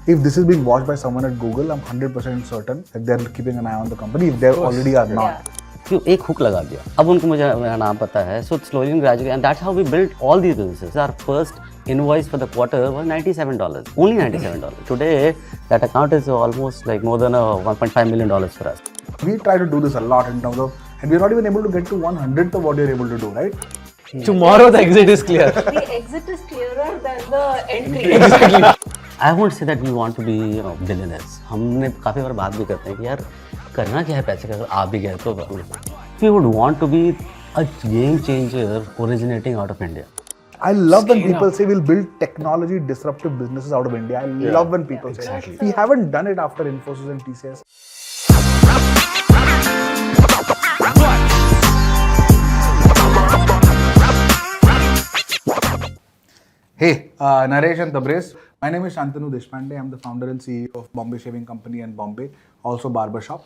If this is being watched by someone at Google, I'm 100% certain that they're keeping an eye on the company if they already are not. क्यों एक hook लगा दिया, अब उनको मुझे मेरा नाम पता है. So slowly and gradually, and that's how we built all these businesses. Our first invoice for the quarter was $97, only $97. Today, that account is almost like more than $1.5 million for us. We try to do this a lot in terms of, and we're not even able to get to 1/100th of what you're able to do, right? Tomorrow the exit is clear. The exit is clearer than the entry. Exactly. I won't say that we want to be billionaires. हमने काफ़ी बार बात भी करते हैं कि यार करना क्या है पैसे का, अगर आ भी गए तो. We would want to be a game changer originating out of India. I love when people say we'll build technology disruptive businesses out of India. I love when people say that. We haven't done it after Infosys and TCS. Hey, Naresh and Tabrez. My name is Shantanu Deshpande. I'm the founder and CEO of Bombay Shaving Company and Bombay, also BarberShop.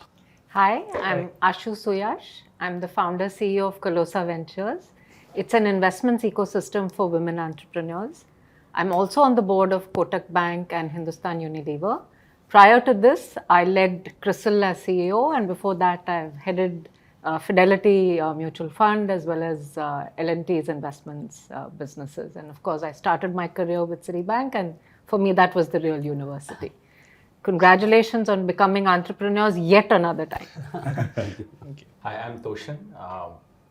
Hi, I'm Ashu Suyash. I'm the founder CEO of Colosa Ventures. It's an investments ecosystem for women entrepreneurs. I'm also on the board of Kotak Bank and Hindustan Unilever. Prior to this, I led CRISIL as CEO, and before that, I've headed Fidelity Mutual Fund as well as L&T's investments businesses. And of course, I started my career with Citibank, and for me, that was the real university. Congratulations on becoming entrepreneurs yet another time. Thank you. Hi, I'm Toshan.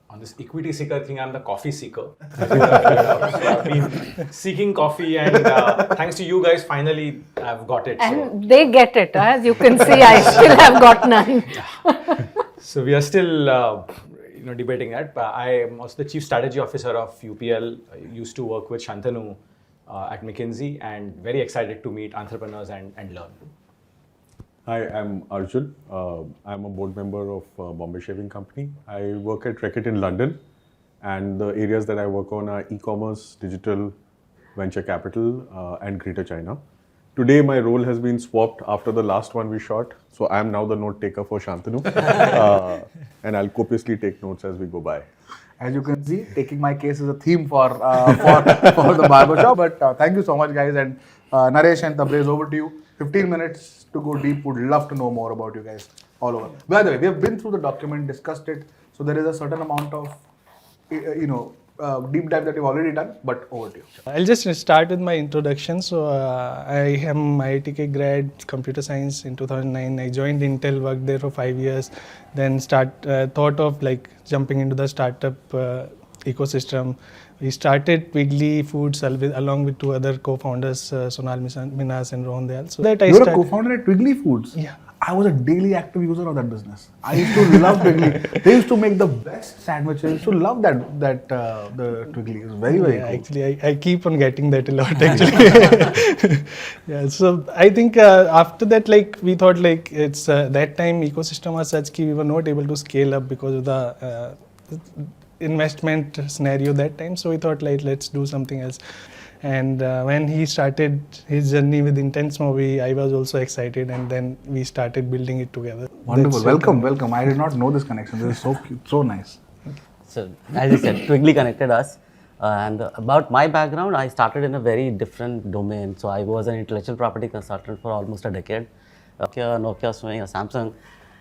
On this equity seeker thing, I'm the coffee seeker. So I've been seeking coffee, and thanks to you guys, finally I've got it. And they get it. As you can see, I still have got none. So we are still debating that. I am also the Chief Strategy Officer of UPL. I used to work with Shantanu at McKinsey, and very excited to meet entrepreneurs and learn. Hi, I'm Arjun. I'm a board member of Bombay Shaving Company. I work at Reckitt in London, and the areas that I work on are e-commerce, digital, venture capital, and Greater China. Today, my role has been swapped after the last one we shot, so I am now the note taker for Shantanu, and I'll copiously take notes as we go by. As you can see, taking my case is a theme for the BarberShop. But thank you so much, guys. And Naresh and Tabrez, over to you. 15 minutes to go deep. Would love to know more about you guys all over. By the way, we have been through the document, discussed it. So there is a certain amount of, deep dive that you've already done. But over to you. I'll just start with my introduction. So I am IITK grad, computer science in 2009. I joined Intel, worked there for 5 years. Then thought of jumping into the startup ecosystem. We started Twiggly Foods along with two other co-founders, Sonal Minas and Rohan Dayal. So that You're a co-founder at Twiggly Foods? Yeah. I was a daily active user of that business. I used to love Twiggly. They used to make the best sandwiches. I used to love the Twiggly. It was very, very cool. Actually, I keep on getting that a lot actually. Yeah, so I think after that, we thought it's that time ecosystem was such that we were not able to scale up because of the investment scenario that time. So we thought let's do something else. And when he started his journey with Intents Mobi, I was also excited, and then we started building it together. Wonderful. Welcome. I did not know this connection. This is so cute, so nice. So as I said, Twiggly connected us. And about my background, I started in a very different domain. So I was an intellectual property consultant for almost a decade. Nokia, Swing, Samsung.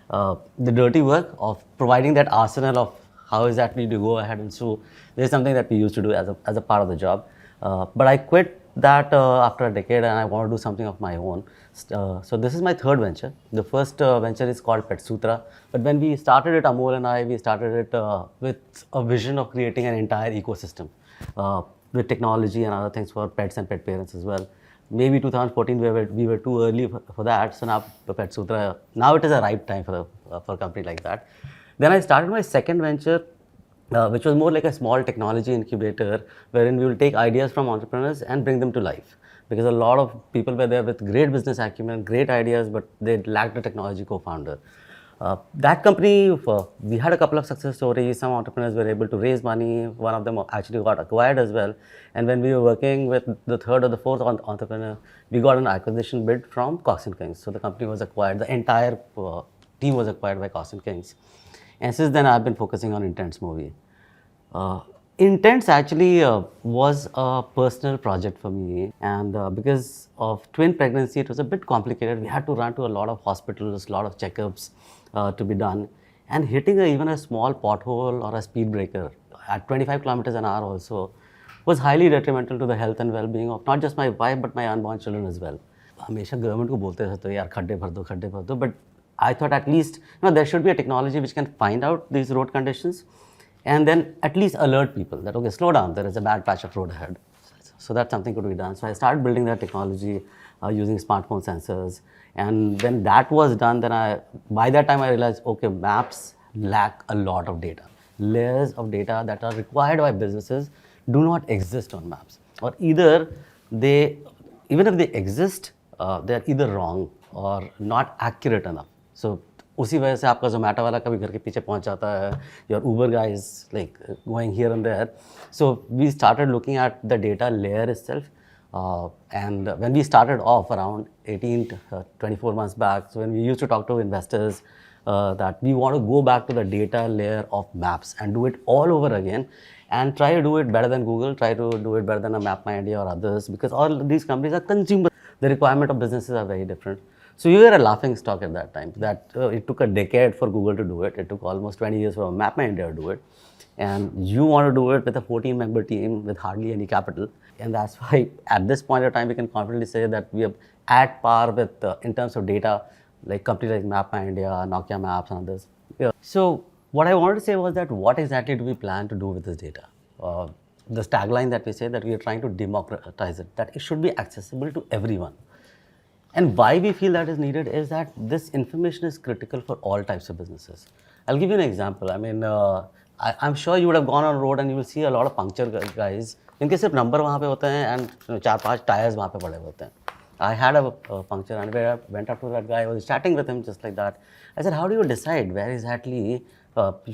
The dirty work of providing that arsenal of how is that we need to go ahead and sue. This is something that we used to do as a part of the job. But I quit that after a decade, and I want to do something of my own. So this is my third venture. The first venture is called Pet Sutra. But when we started it, Amol and I, we started it with a vision of creating an entire ecosystem with technology and other things for pets and pet parents as well. Maybe 2014 we were too early for that. So now Pet Sutra, now it is a ripe time for a company like that. Then I started my second venture, which was more like a small technology incubator, wherein we will take ideas from entrepreneurs and bring them to life. Because a lot of people were there with great business acumen, great ideas, but they lacked a technology co-founder. That company, we had a couple of success stories. Some entrepreneurs were able to raise money. One of them actually got acquired as well. And when we were working with the third or the fourth entrepreneur, we got an acquisition bid from Cox & Kings. So the company was acquired. The entire team was acquired by Cox & Kings. And since then, I've been focusing on Intents Mobi. Intents actually was a personal project for me, and because of twin pregnancy, it was a bit complicated. We had to run to a lot of hospitals, a lot of checkups to be done, and hitting even a small pothole or a speed breaker at 25 kilometers an hour also was highly detrimental to the health and well-being of not just my wife but my unborn children as well. हमेशा government को बोलते रहते हैं यार खड्डे भर दो, but I thought at least there should be a technology which can find out these road conditions and then at least alert people that okay, slow down, there is a bad patch of road ahead. So that's something could be done. So I started building that technology using smartphone sensors, and when that was done, then by that time I realized okay, maps lack a lot of data. Layers of data that are required by businesses do not exist on maps, or either they, even if they exist, they are either wrong or not accurate enough. So उसी वजह से आपका जोमेटो वाला कभी घर के पीछे पहुंच जाता है, your Uber guy is like going here and there. So we started looking at the data layer itself, and when we started off around 18 to 24 months back, so when we used to talk to investors that we want to go back to the data layer of maps and do it all over again and try to do it better than Google, try to do it better than a MapMyIndia or others, because all these companies are consumer. The requirement of businesses are very different. So we were a laughing stock at that time. That it took a decade for Google to do it. It took almost 20 years for MapMyIndia to do it. And you want to do it with a 14-member team with hardly any capital. And that's why at this point of time, we can confidently say that we are at par with, in terms of data, like companies like MapMyIndia, Nokia Maps and others. Yeah. So what I wanted to say was that what exactly do we plan to do with this data? The tagline that we say that we are trying to democratize it, that it should be accessible to everyone. And why we feel that is needed is that this information is critical for all types of businesses. I'll give you an example. I mean, I'm sure you would have gone on road and you will see a lot of puncture guys. इनके सिर्फ number वहाँ पे होते हैं and 4-5 tires वहाँ पे पड़े होते हैं. I had a puncture and I went up to that guy. I was chatting with him just like that. I said, how do you decide where exactly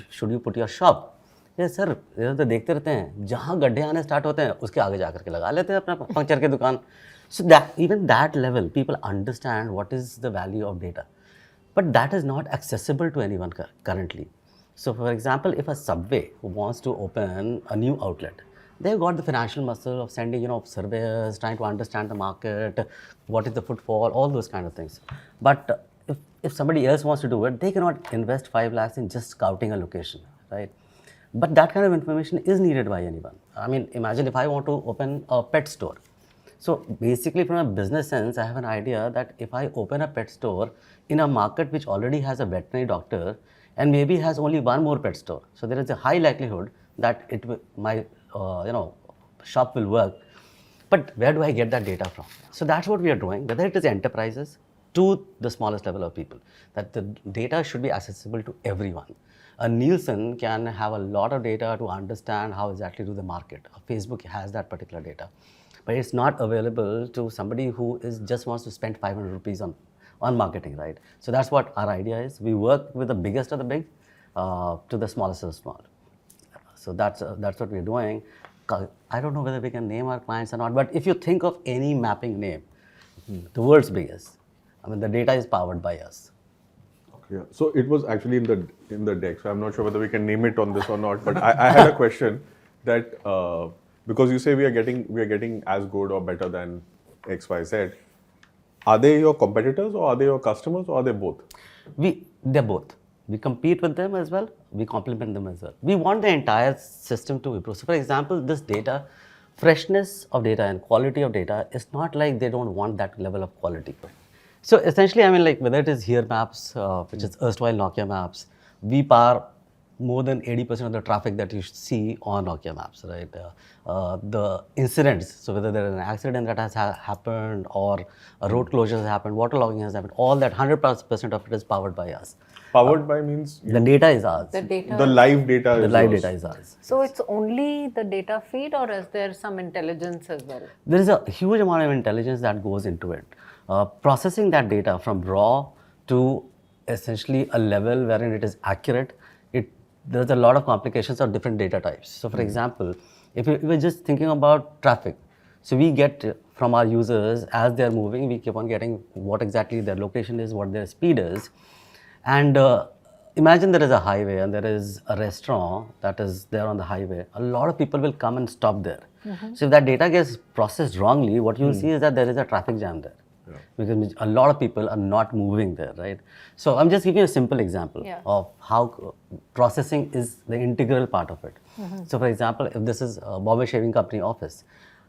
should you put your shop? Yes, sir. इधर तो देखते रहते हैं. जहाँ गड्ढे आने start होते हैं, उसके आगे जाकर के लगा लेते हैं अपना puncture की दुकान. So that even that level, people understand what is the value of data, but that is not accessible to anyone currently. So, for example, if a Subway wants to open a new outlet, they've got the financial muscle of sending, surveyors, trying to understand the market, what is the footfall, all those kind of things. But if somebody else wants to do it, they cannot invest 5 lakhs in just scouting a location, right? But that kind of information is needed by anyone. I mean, imagine if I want to open a pet store. So basically, from a business sense, I have an idea that if I open a pet store in a market which already has a veterinary doctor and maybe has only one more pet store, so there is a high likelihood that my shop will work. But where do I get that data from? So that's what we are doing, whether it is enterprises to the smallest level of people, that the data should be accessible to everyone. A Nielsen can have a lot of data to understand how exactly to the market. Facebook has that particular data. But it's not available to somebody who just wants to spend 500 rupees on marketing, right? So that's what our idea is. We work with the biggest of the big to the smallest of the small. So that's what we're doing. I don't know whether we can name our clients or not, but if you think of any mapping name, the world's biggest, I mean, the data is powered by us. Okay, yeah. So it was actually in the deck. So I'm not sure whether we can name it on this or not. But I had a question that. Because you say we are getting as good or better than XYZ, are they your competitors or are they your customers or are they both? They're both. We compete with them as well. We complement them as well. We want the entire system to improve. So, for example, this data, freshness of data and quality of data is not like they don't want that level of quality. So, essentially, I mean, like whether it is Here Maps, which is erstwhile Nokia Maps, we power more than 80% of the traffic that you see on Nokia Maps, right? The incidents, so whether there is an accident that has happened or a road closure has happened, water logging has happened, all that 100% of it is powered by us. Powered by means? The data is ours. The data. The live data is The live yours. data is ours. So it's only the data feed, or is there some intelligence as well? There is a huge amount of intelligence that goes into it. Processing that data from raw to essentially a level wherein it is accurate, there's a lot of complications of different data types. So for example, if we were just thinking about traffic, so we get from our users as they're moving, we keep on getting what exactly their location is, what their speed is. And imagine there is a highway and there is a restaurant that is there on the highway. A lot of people will come and stop there. So if that data gets processed wrongly, what you'll see is that there is a traffic jam there. Because a lot of people are not moving there, right? So I'm just giving you a simple example of how processing is the integral part of it. So for example, if this is a barber shaving company office,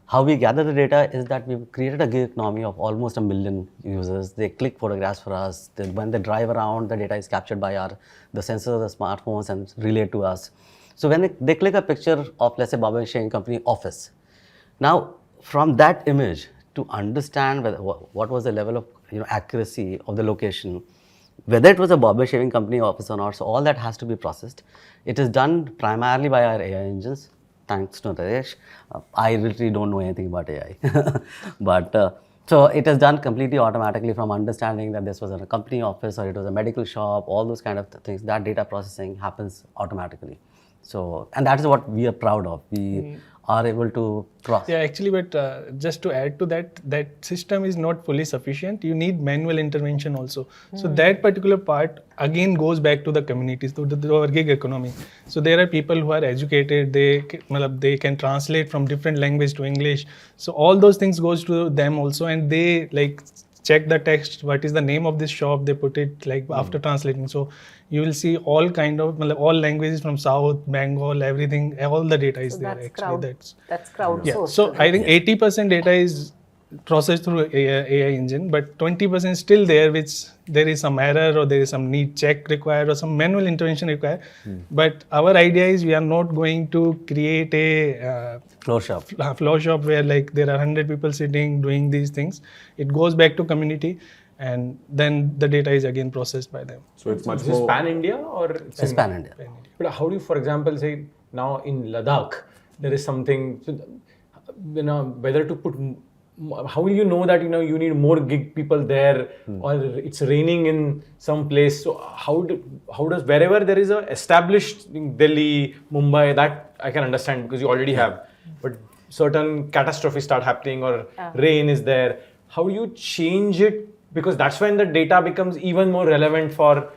how we gather the data is that we've created a gig economy of almost 1 million users. They click photographs for us. When they drive around, the data is captured by the sensors of the smartphones and relayed to us. So when they click a picture of, let's say, barber shaving company office, now from that image, to understand what was the level of accuracy of the location, whether it was a barber shaving company office or not, so all that has to be processed. It is done primarily by our AI engines. Thanks to Naresh. I literally don't know anything about AI. But so it is done completely automatically from understanding that this was a company office or it was a medical shop, all those kind of things. That data processing happens automatically. So, and that is what we are proud of. We are able to process. Yeah, actually, but just to add to that, that system is not fully sufficient. You need manual intervention also. So that particular part again goes back to the communities, to our gig economy. So there are people who are educated. They can translate from different language to English. So all those things goes to them also, and they like check the text. What is the name of this shop? They put it like after translating. So you will see all kind of all languages from South, Bengal, everything. All the data is So there. that's Actually, that's crowdsourced. So I think 80% data is processed through AI engine, but 20% still there, which there is some error or there is some need check required or some manual intervention required. But our idea is we are not going to create a Flow shop. flow shop where like there are 100 people sitting doing these things. It goes back to community, and then the data is again processed by them. So it's much Is this more. pan India or It's pan India. But how do you, for example, say now in Ladakh, there is something, whether to put, how will you know that, you need more gig people there or it's raining in some place? So how does, wherever there is a established in Delhi, Mumbai, that I can understand because you already have, but certain catastrophes start happening or rain is there. How do you change it? Because that's when the data becomes even more relevant for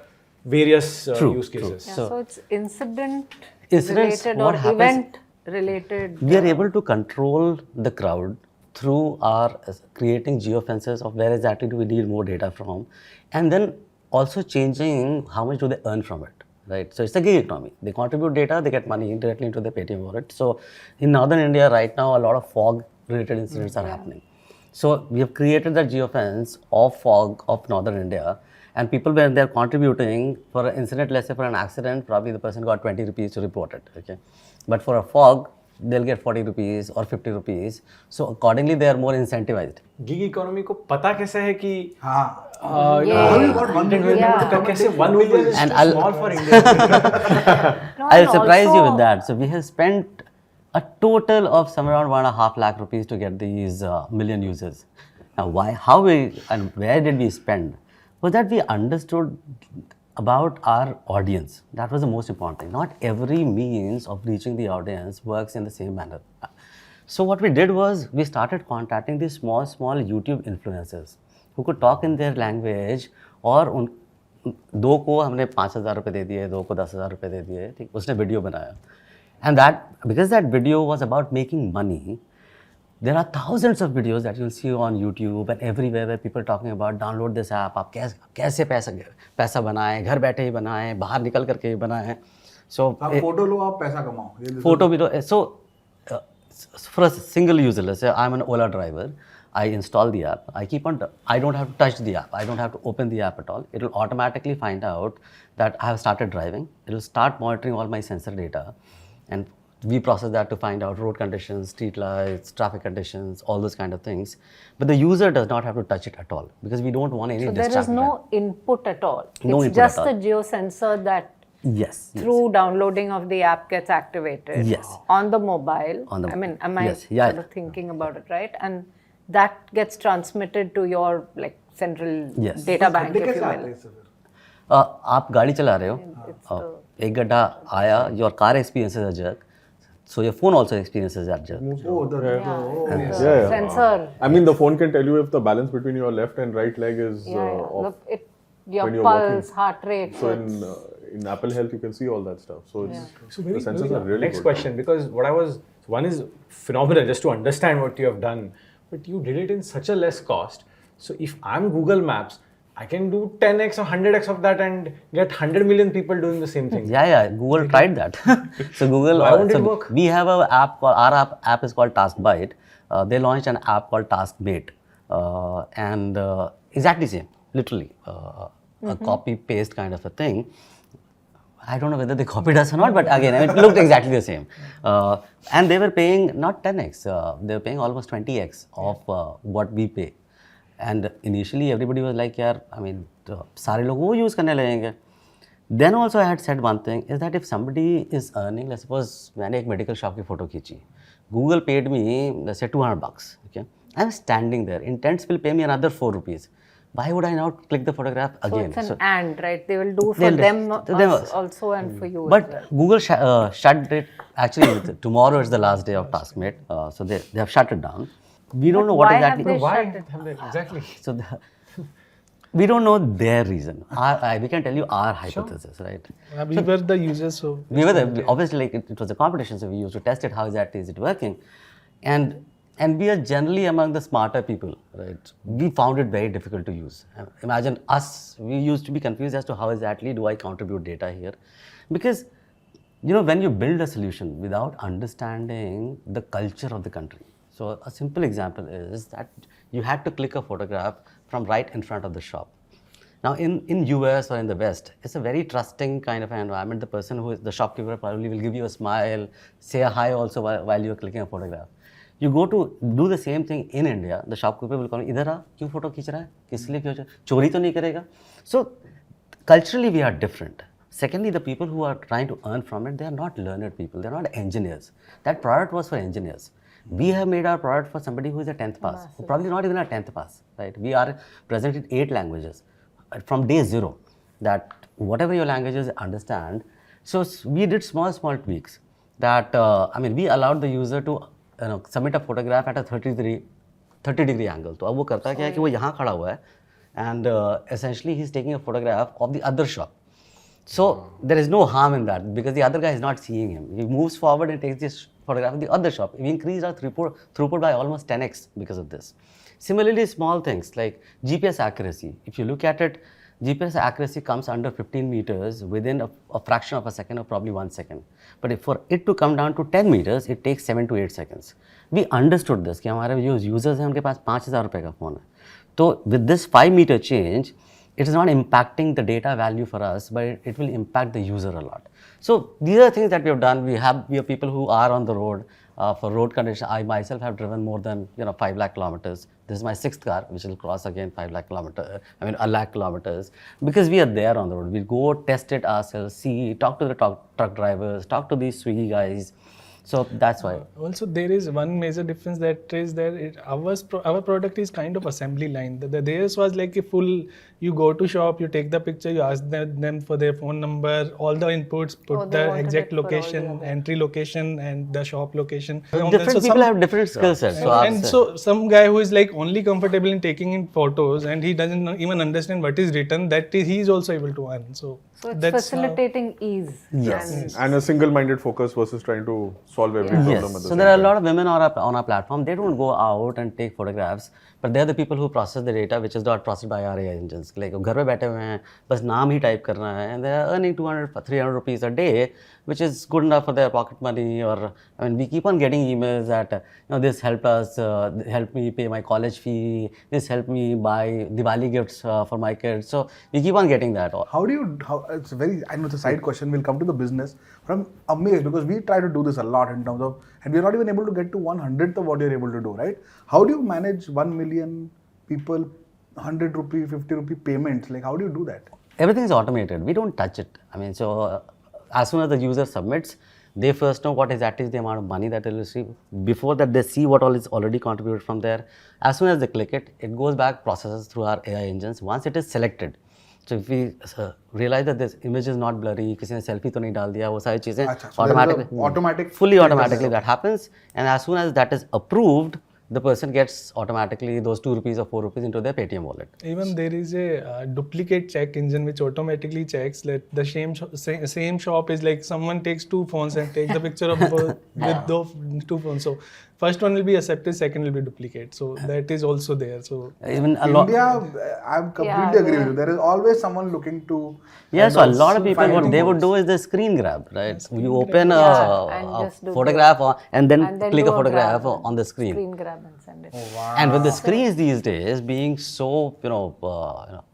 various use cases. Yeah, so it's incident Incidents, related what or happens- event related. We are able to control the crowd through our creating geofences of where exactly do we need more data from, and then also changing how much do they earn from it, right? So it's a gig economy. They contribute data, they get money directly into the Paytm wallet. So in northern India right now, a lot of fog related incidents are happening. So we have created that geofence of fog of northern India, and people, when they're contributing for an incident, let's say for an accident, probably the person got 20 rupees to report it, okay? But for a fog, they'll get 40 rupees or 50 rupees. So accordingly, they are more incentivized. Gig economy को पता कैसे है कि How you got 1 million? कैसे 1 million is And too I'll- small for India. No, I'll and surprise you also- with that. So we have spent a total of somewhere around 1.5 lakh rupees to get these million users. Now, why, how we, and where did we spend? Was that we understood about our audience. That was the most important thing. Not every means of reaching the audience works in the same manner. So what we did was we started contacting these small YouTube influencers who could talk in their language, और उन दो को हमने 5,000 रुपये दे दिए, दो को 10,000 रुपये दे दिए, ठीक, उसने वीडियो बनाया. And that, because that video was about making money, there are thousands of videos that you'll see on YouTube and everywhere where people are talking about download this app, आप कैसे पैसा बनाएं, घर बैठे ही बनाएं, बाहर निकल करके ही बनाएं. So आप फोटो लो, आप पैसा कमाओ. photo video. So for a single user, let's say I'm an Ola driver, I install the app. I don't have to touch the app. I don't have to open the app at all. It will automatically find out that I have started driving. It will start monitoring all my sensor data, and we process that to find out road conditions, street lights, traffic conditions, all those kind of things. But the user does not have to touch it at all because we don't want any So there is distraction. no input at all. No It's input just at all. a geosensor that Yes. through downloading of the app gets activated Yes. on the mobile. On the- I mean, am I yes, yeah. sort of thinking about it right? And that gets transmitted to your like central Yes. data bank, खड्डे if कैसे you आते will. हैं इससे फिर? आप गाड़ी चला रहे हो, एक गड्ढा आया, your car experiences a jerk, so your phone also experiences that jerk. Oh, the Yeah. Sensor. I mean, the phone can tell you if the balance between your left and right leg is Yeah, yeah. off. Look, your when you're pulse, walking. heart rate. So in Apple Health, you can see all that stuff. So it's, So the sensors are really next good. question, because one is phenomenal just to understand what you have done, but you did it in such a less cost. So if I'm Google Maps, I can do 10x or 100x of that and get 100 million people doing the same thing. Yeah, Google tried that. So Google, Why won't it so work? we have an app called, our app is called TaskBite. They launched an app called TaskMate, and exactly same, literally a copy paste kind of a thing. I don't know whether they copied us or not, but again, it looked exactly the same. And they were paying not 10x, they were paying almost 20x of what we pay. And initially everybody was like, yaar, I mean, सारे लोग वो use करने लगेंगे. Then also I had said one thing is that if somebody is earning, let's suppose मैंने एक medical shop की photo खींची, Google paid me, let's say $200, okay? I'm standing there, Intents will pay me another 4 rupees. Why would I not click the photograph again? So it's an and, right? They will do for They'll- them them- also and for you But as well. Google shut it, actually tomorrow is the last day of TaskMate, so they have shut it down. We don't know what why exactly. have they Why shut it? have they exactly? So we don't know their reason. We can tell you our hypothesis, right? We were the users, so We were obviously like it was a competition, so we used to test it. How exactly is it working? And we are generally among the smarter people, right? We found it very difficult to use. Imagine us. We used to be confused as to how exactly do I contribute data here, because when you build a solution without understanding the culture of the country. So a simple example is that you had to click a photograph from right in front of the shop. Now in US or in the West, it's a very trusting kind of an environment. The person who is the shopkeeper probably will give you a smile, say a hi also while you're clicking a photograph. You go to do the same thing in India, the shopkeeper will call me, idhar aa, kyun photo खींच रहा है? किस लिए क्यों? चोरी तो नहीं करेगा? So culturally we are different. Secondly, the people who are trying to earn from it, they are not learned people. They are not engineers. That product was for engineers. We have made our product for somebody who is a 10th pass, who probably not even a 10th pass, right? We are present in 8 languages from day 0, that whatever your languages understand. So we did small tweaks that, we allowed the user to submit a photograph at a 30-degree angle. तो अब वो करता है क्या है कि वो यहाँ खड़ा हुआ है and essentially he's taking a photograph of the other shop. So there is no harm in that because the other guy is not seeing him. He moves forward and takes this photograph of the other shop. We increased our throughput by almost 10x because of this. Similarly, small things like GPS accuracy. If you look at it, GPS accuracy comes under 15 meters within a fraction of a second or probably 1 second. But for it to come down to 10 meters, it takes 7 to 8 seconds. We understood this कि हमारे जो users हैं उनके पास 5,000 रुपए का phone है. So with this 5-meter change, it is not impacting the data value for us, but it will impact the user a lot. So these are things that we have done. We have people who are on the road for road conditions. I myself have driven more than 5 lakh kilometers. This is my 6th car, which will cross again 5 lakh kilometers. A lakh kilometers, because we are there on the road. We'll go test it ourselves, see, talk to the truck drivers, talk to these Swiggy guys. So that's why. Also, there is one major difference that is that our product is kind of assembly line. Theirs was like a full. You go to shop, you take the picture, you ask them for their phone number, all the inputs, put they the wanted exact it for all the location, others. entry location, and the shop location. Different people have different skill sets. So some guy who is like only comfortable in taking in photos and he doesn't even understand what is written, he is also able to earn. So it's that's facilitating ease. Yes. And a single-minded focus versus trying to solve every problem at the So same there are a time. lot of women on our platform. They don't go out and take photographs, but they're the people who process the data, which is not processed by our AI engines. Like घर पे बैठे हुए हैं, बस नाम ही type करना है, and they are earning 200-300 rupees a day, which is good enough for their pocket money. Or we keep on getting emails that this helped us, helped me pay my college fee, this helped me buy Diwali gifts for my kids. So we keep on getting that. It's I know it's a side question, we'll come to the business, but I'm amazed because we try to do this a lot in terms of, and we're not even able to get to 1/100th of what you're able to do, right? How do you manage 1 million people, 100 rupee, 50 rupee payments? Like, how do you do that? Everything is automated. We don't touch it. As soon as the user submits, they first know what exactly is the amount of money that they'll receive. Before that, they see what all is already contributed from there. As soon as they click it, it goes back, processes through our AI engines. Once it is selected, so if we realize that this image is not blurry, किसी ने selfie तो नहीं डाल दिया, वो सारी चीजें So there is a automatically, automatic fully automatically that happens. And as soon as that is approved, the person gets automatically those 2 rupees or 4 rupees into their Paytm wallet. Even there is a duplicate check engine which automatically checks that the same shop is like someone takes 2 phones and takes the picture of both with those 2 phones. So first one will be accepted, second will be duplicate. So that is also there. So Even a lot. India, I completely agree with you. There is always someone looking to. Yeah, so a kind lot of people, find what they would loopholes. do is the screen grab, right? You open and a just do photograph and then and then click do a photograph grab on the screen. Screen grab and send it. And with the screens these days being so,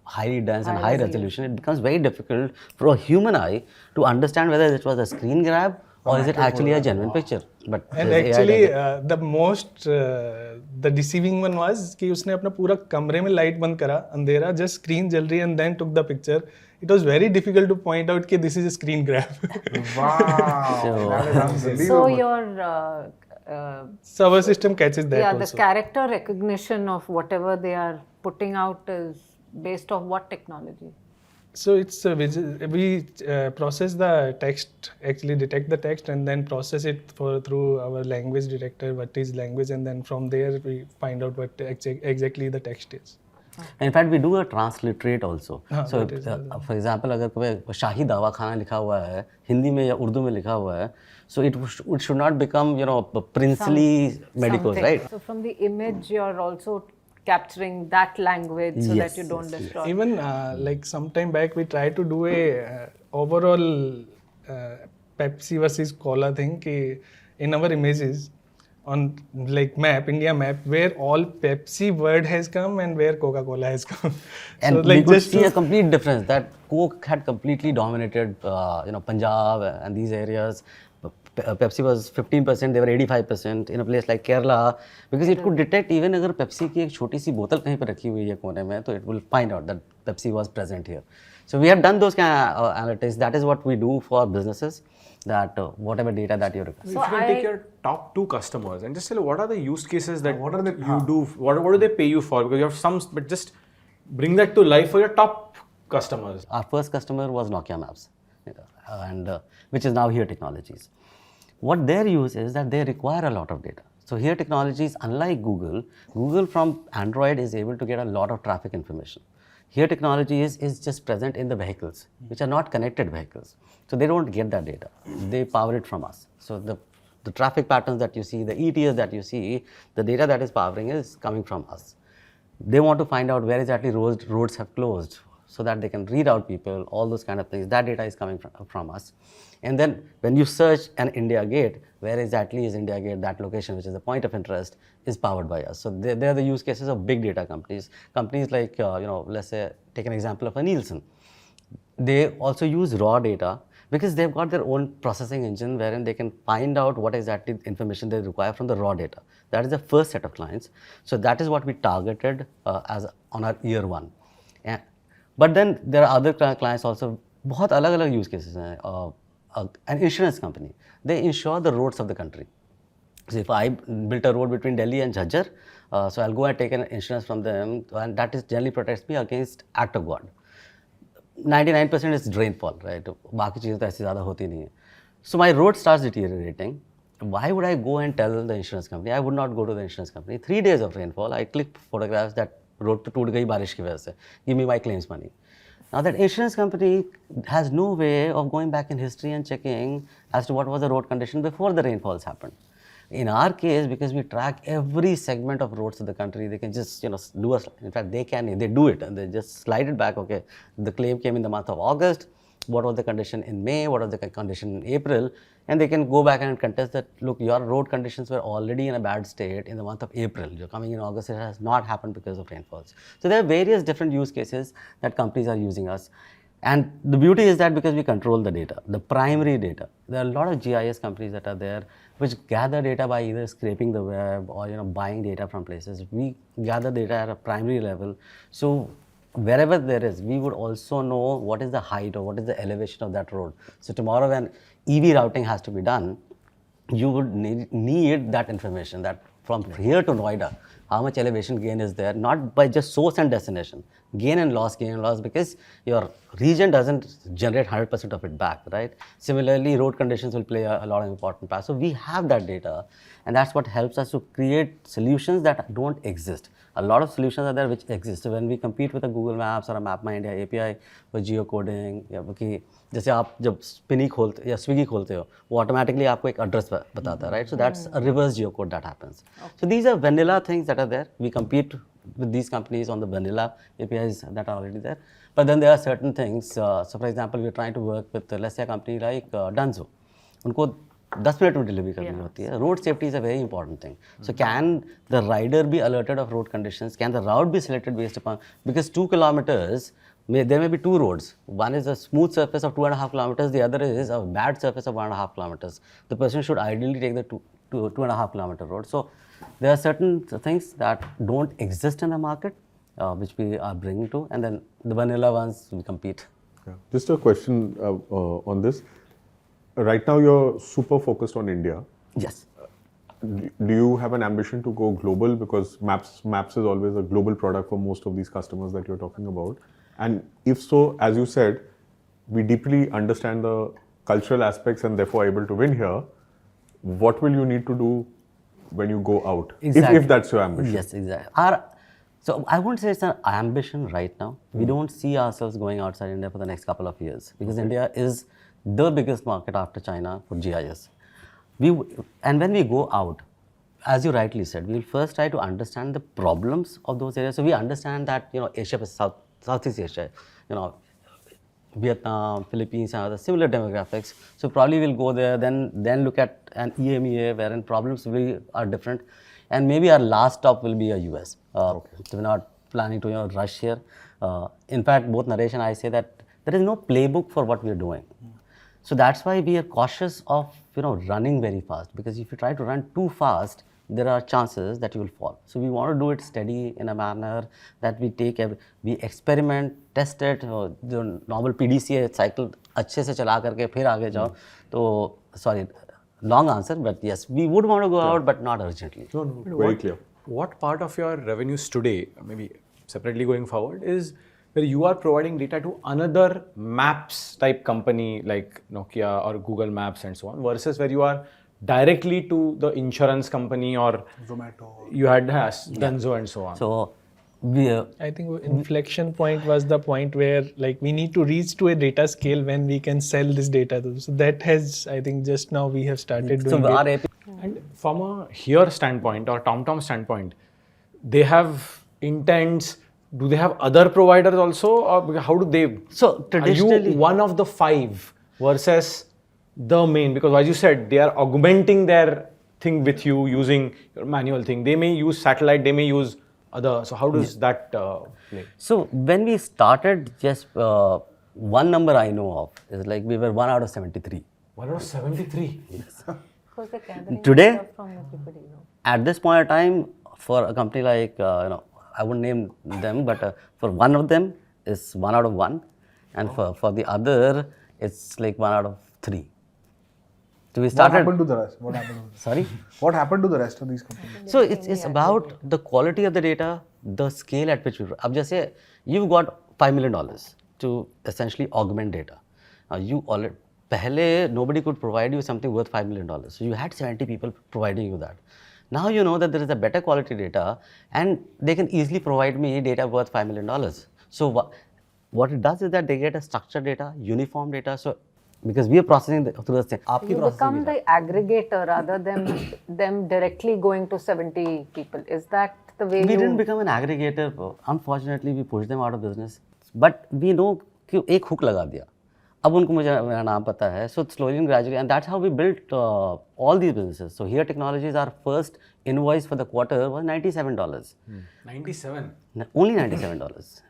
highly dense and high resolution, it becomes very difficult for a human eye to understand whether it was a screen grab or is it actually a genuine picture. But and there's AI actually does it. the most the deceiving one was कि उसने अपना पूरा कमरे में light बंद करा अंधेरा just screen जल रही and then took the picture. It was very difficult to point out कि this is a screen grab. Wow, that is unbelievable. So your Server system catches that yeah, also. the character recognition of whatever they are putting out is based on what technology? So it's we process the text, actually detect the text and then process it through our language detector, what is language, and then from there we find out what exactly the text is. In fact, we do a transliterate also. हाँ, So, that is for example, अगर कोई शाही दावा खाना लिखा हुआ है हिंदी में या उर्दू में लिखा हुआ है, so it should not become princely medicals, Something. right? So from the image, you're also capturing that language so that you don't destroy. Even like some time back we tried to do a overall Pepsi versus Cola thing कि in our images on like map, India map, where all Pepsi word has come and where Coca-Cola has come. And so, we like, could just see to- a complete difference that Coke had completely dominated, Punjab and these areas. Pepsi was 15%, they were 85% in a place like Kerala, because it could detect even अगर Pepsi की एक छोटी सी बोतल कहीं पर रखी हुई है कोने में, तो it will find out that Pepsi was present here. So we have done those kind of analytics. That is what we do for businesses. That whatever data that you require. If you can take your top 2 customers and just tell what are the use cases that what are they- you do, what do they pay you for? Because you have some, but just bring that to life for your top customers. Our first customer was Nokia Maps, and which is now Here Technologies. What their use is that they require a lot of data. So Here Technologies, unlike Google from Android is able to get a lot of traffic information. Here Technology is just present in the vehicles, which are not connected vehicles. So they don't get that data. They power it from us. So the traffic patterns that you see, the ETS that you see, the data that is powering is coming from us. They want to find out where exactly roads have closed so that they can read out people, all those kind of things. That data is coming from us. And then when you search an India Gate, where exactly is India Gate, that location, which is the point of interest, is powered by us. So they're the use cases of big data companies. Companies like, let's say, take an example of a Nielsen. They also use raw data because they've got their own processing engine wherein they can find out what exactly information they require from the raw data. That is the first set of clients. So that is what we targeted on our year 1. But then there are other clients also, बहुत अलग-अलग use cases हैं. An insurance company, they insure the roads of the country. So if I built a road between Delhi and Jhajjar, so I'll go and take an insurance from them, and that is generally protects me against act of God. 99% is rainfall, right? बाकी चीज़ें तो ऐसी ज़्यादा होती नहीं है. So my road starts deteriorating. Why would I go and tell the insurance company? I would not go to the insurance company. 3 days of rainfall, I click photographs that road to टूट गई बारिश की वजह से. Give me my claims money. Now that insurance company has no way of going back in history and checking as to what was the road condition before the rainfalls happened. In our case, because we track every segment of roads of the country, they can just do in fact they do it and they just slide it back. Okay, the claim came in the month of August. What was the condition in May? What was the condition in April? And they can go back and contest that, look, your road conditions were already in a bad state in the month of April. You're coming in August, it has not happened because of rainfalls. So there are various different use cases that companies are using us. And the beauty is that because we control the data, the primary data, there are a lot of GIS companies that are there which gather data by either scraping the web or buying data from places. We gather data at a primary level. So wherever there is, we would also know what is the height or what is the elevation of that road. So tomorrow when EV routing has to be done, you would need that information, that from here to Noida, how much elevation gain is there, not by just source and destination, gain and loss, because your region doesn't generate 100% of it back, right? Similarly, road conditions will play a lot of important part. So we have that data, and that's what helps us to create solutions that don't exist. A lot of solutions are there which exist. So when we compete with a Google Maps or a MapMyIndia API for geocoding, या कि जैसे आप जब Spinny खोलते या Swiggy खोलते हो, वो automatically आपको एक address बताता है, right? So that's a reverse geocode that happens. So these are vanilla things that are there. We compete with these companies on the vanilla APIs that are already there. But then there are certain things. So for example, we're trying to work with let's say a company like Dunzo. उनको 10 minute में delivery करनी होती है. Road safety is a very important thing. So can the rider be alerted of road conditions? Can the route be selected based upon, because 2 kilometers there may be 2 roads. One is a smooth surface of 2.5 kilometers, the other is a bad surface of 1.5 kilometers. The person should ideally take the 2.5 kilometer road. So there are certain things that don't exist in the market, which we are bringing to, and then the vanilla ones we compete. Yeah. Just a question on this. Right now, you're super focused on India. Yes. Do you have an ambition to go global? Because maps is always a global product for most of these customers that you're talking about. And if so, as you said, we deeply understand the cultural aspects and therefore able to win here. What will you need to do when you go out? Exactly. If that's your ambition. Yes, exactly. So I wouldn't say it's an ambition right now. We don't see ourselves going outside India for the next couple of years, because India is the biggest market after China for GIS. And when we go out, as you rightly said, we will first try to understand the problems of those areas. So we understand that, Asia is Southeast Asia, Vietnam, Philippines and other similar demographics. So probably we'll go there, then look at an EMEA wherein problems are different, and maybe our last stop will be a US. So we're not planning to rush here. In fact, both Naresh and I say that there is no playbook for what we are doing. So that's why we are cautious of running very fast, because if you try to run too fast, there are chances that you will fall. So we want to do it steady in a manner that we experiment, test it, the normal PDCA cycle अच्छे से चला करके फिर आगे जाओ. तो sorry, long answer, but yes, we would want to go out, but not urgently. No, very clear. What part of your revenues today, maybe separately going forward, is where you are providing data to another maps type company like Nokia or Google Maps and so on, versus where you are directly to the insurance company or Zomato. You had Dunzo and so on. So I think inflection point was the point where we need to reach to a data scale when we can sell this data. So that has, I think, just now we have started doing it. And from a here standpoint or TomTom standpoint, they have Intents. Do they have other providers also, or how do they? So traditionally, are you one of the 5 versus the main? Because as you said, they are augmenting their thing with you using your manual thing. They may use satellite, they may use other. So how does that play? So when we started, just one number I know of is we were 1 out of 73. 1 out of 73? Yes. Today, at this point of time, for a company like, I wouldn't name them, but for one of them, it's 1 out of 1. And for the other, it's 1 out of 3. So we started. What happened to the rest? Sorry? What happened to the rest of these companies? So it's about the quality of the data, the scale at which we. Ab just say you've got $5 million to essentially augment data. You already. Pehle, nobody could provide you something worth $5 million. So you had 70 people providing you that. Now you know that there is a better quality data, and they can easily provide me data worth $5 million. So what it does is that they get a structured data, uniform data. So because we are processing through the same. You become the aggregator rather than them directly going to 70 people. Is that the way we didn't become an aggregator. Unfortunately, we pushed them out of business. But we know कि एक hook लगा दिया. अब उनको मेरा नाम पता है. So slowly and gradually, and that's how we built all these businesses. So here Technologies, our first invoice for the quarter was $97. 97? Only $97.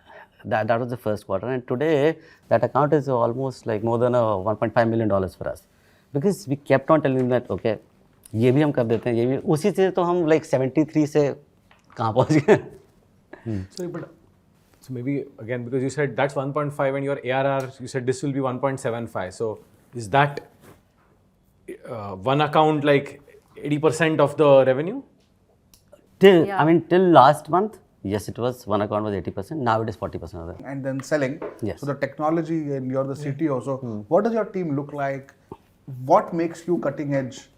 That was the first quarter, and today that account is almost more than $1.5 million for us, because we kept on telling them that okay, ये भी हम कर देते हैं, ये भी उसी से तो हम 73 से कहाँ पहुँच गए. Sorry, but so maybe again, because you said that's 1.5 and your ARR, you said this will be 1.75. So is that one account 80% of the revenue? Till last month, yes, it was, one account was 80%, now it is 40% of them. And then selling. Yes. So the technology, and you're the CTO. So what does your team look like? What makes you cutting edge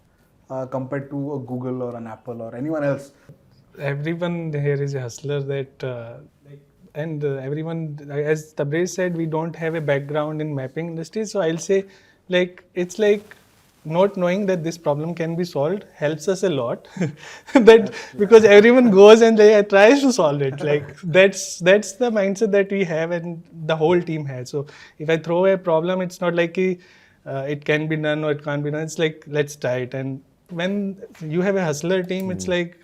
compared to a Google or an Apple or anyone else? Everyone here is a hustler everyone, as Tabrez said, we don't have a background in mapping industry. So I'll say it's like not knowing that this problem can be solved helps us a lot. Because everyone goes and tries to solve it. That's the mindset that we have and the whole team has. So if I throw a problem, it's not like it can be done or it can't be done. It's like, let's try it. And when you have a hustler team, it's like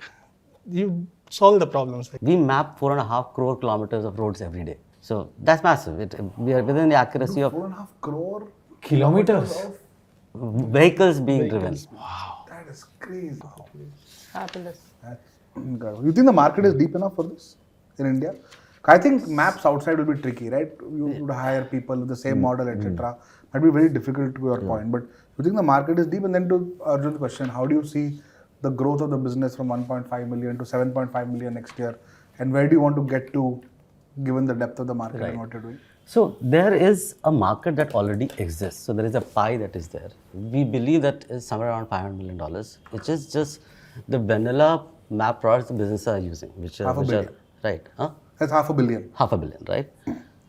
you solve the problems. We map 4.5 crore kilometers of roads every day. So that's massive. We are within the accuracy of 4.5 crore Kilometers? of vehicles being driven. Wow, that is crazy. Fabulous. That's incredible. You think the market is deep enough for this in India? I think maps outside will be tricky, right? You would hire people with the same model, etc. Might be very difficult to your point. But you think the market is deep? And then to Arjun's question, how do you see the growth of the business from 1.5 million to 7.5 million next year? And where do you want to get to given the depth of the market and what you're doing? So there is a market that already exists. So there is a pie that is there. We believe that is somewhere around $500 million, which is just the vanilla map products the businesses are using, which are right. Huh? That's $500 million. $500 million, right?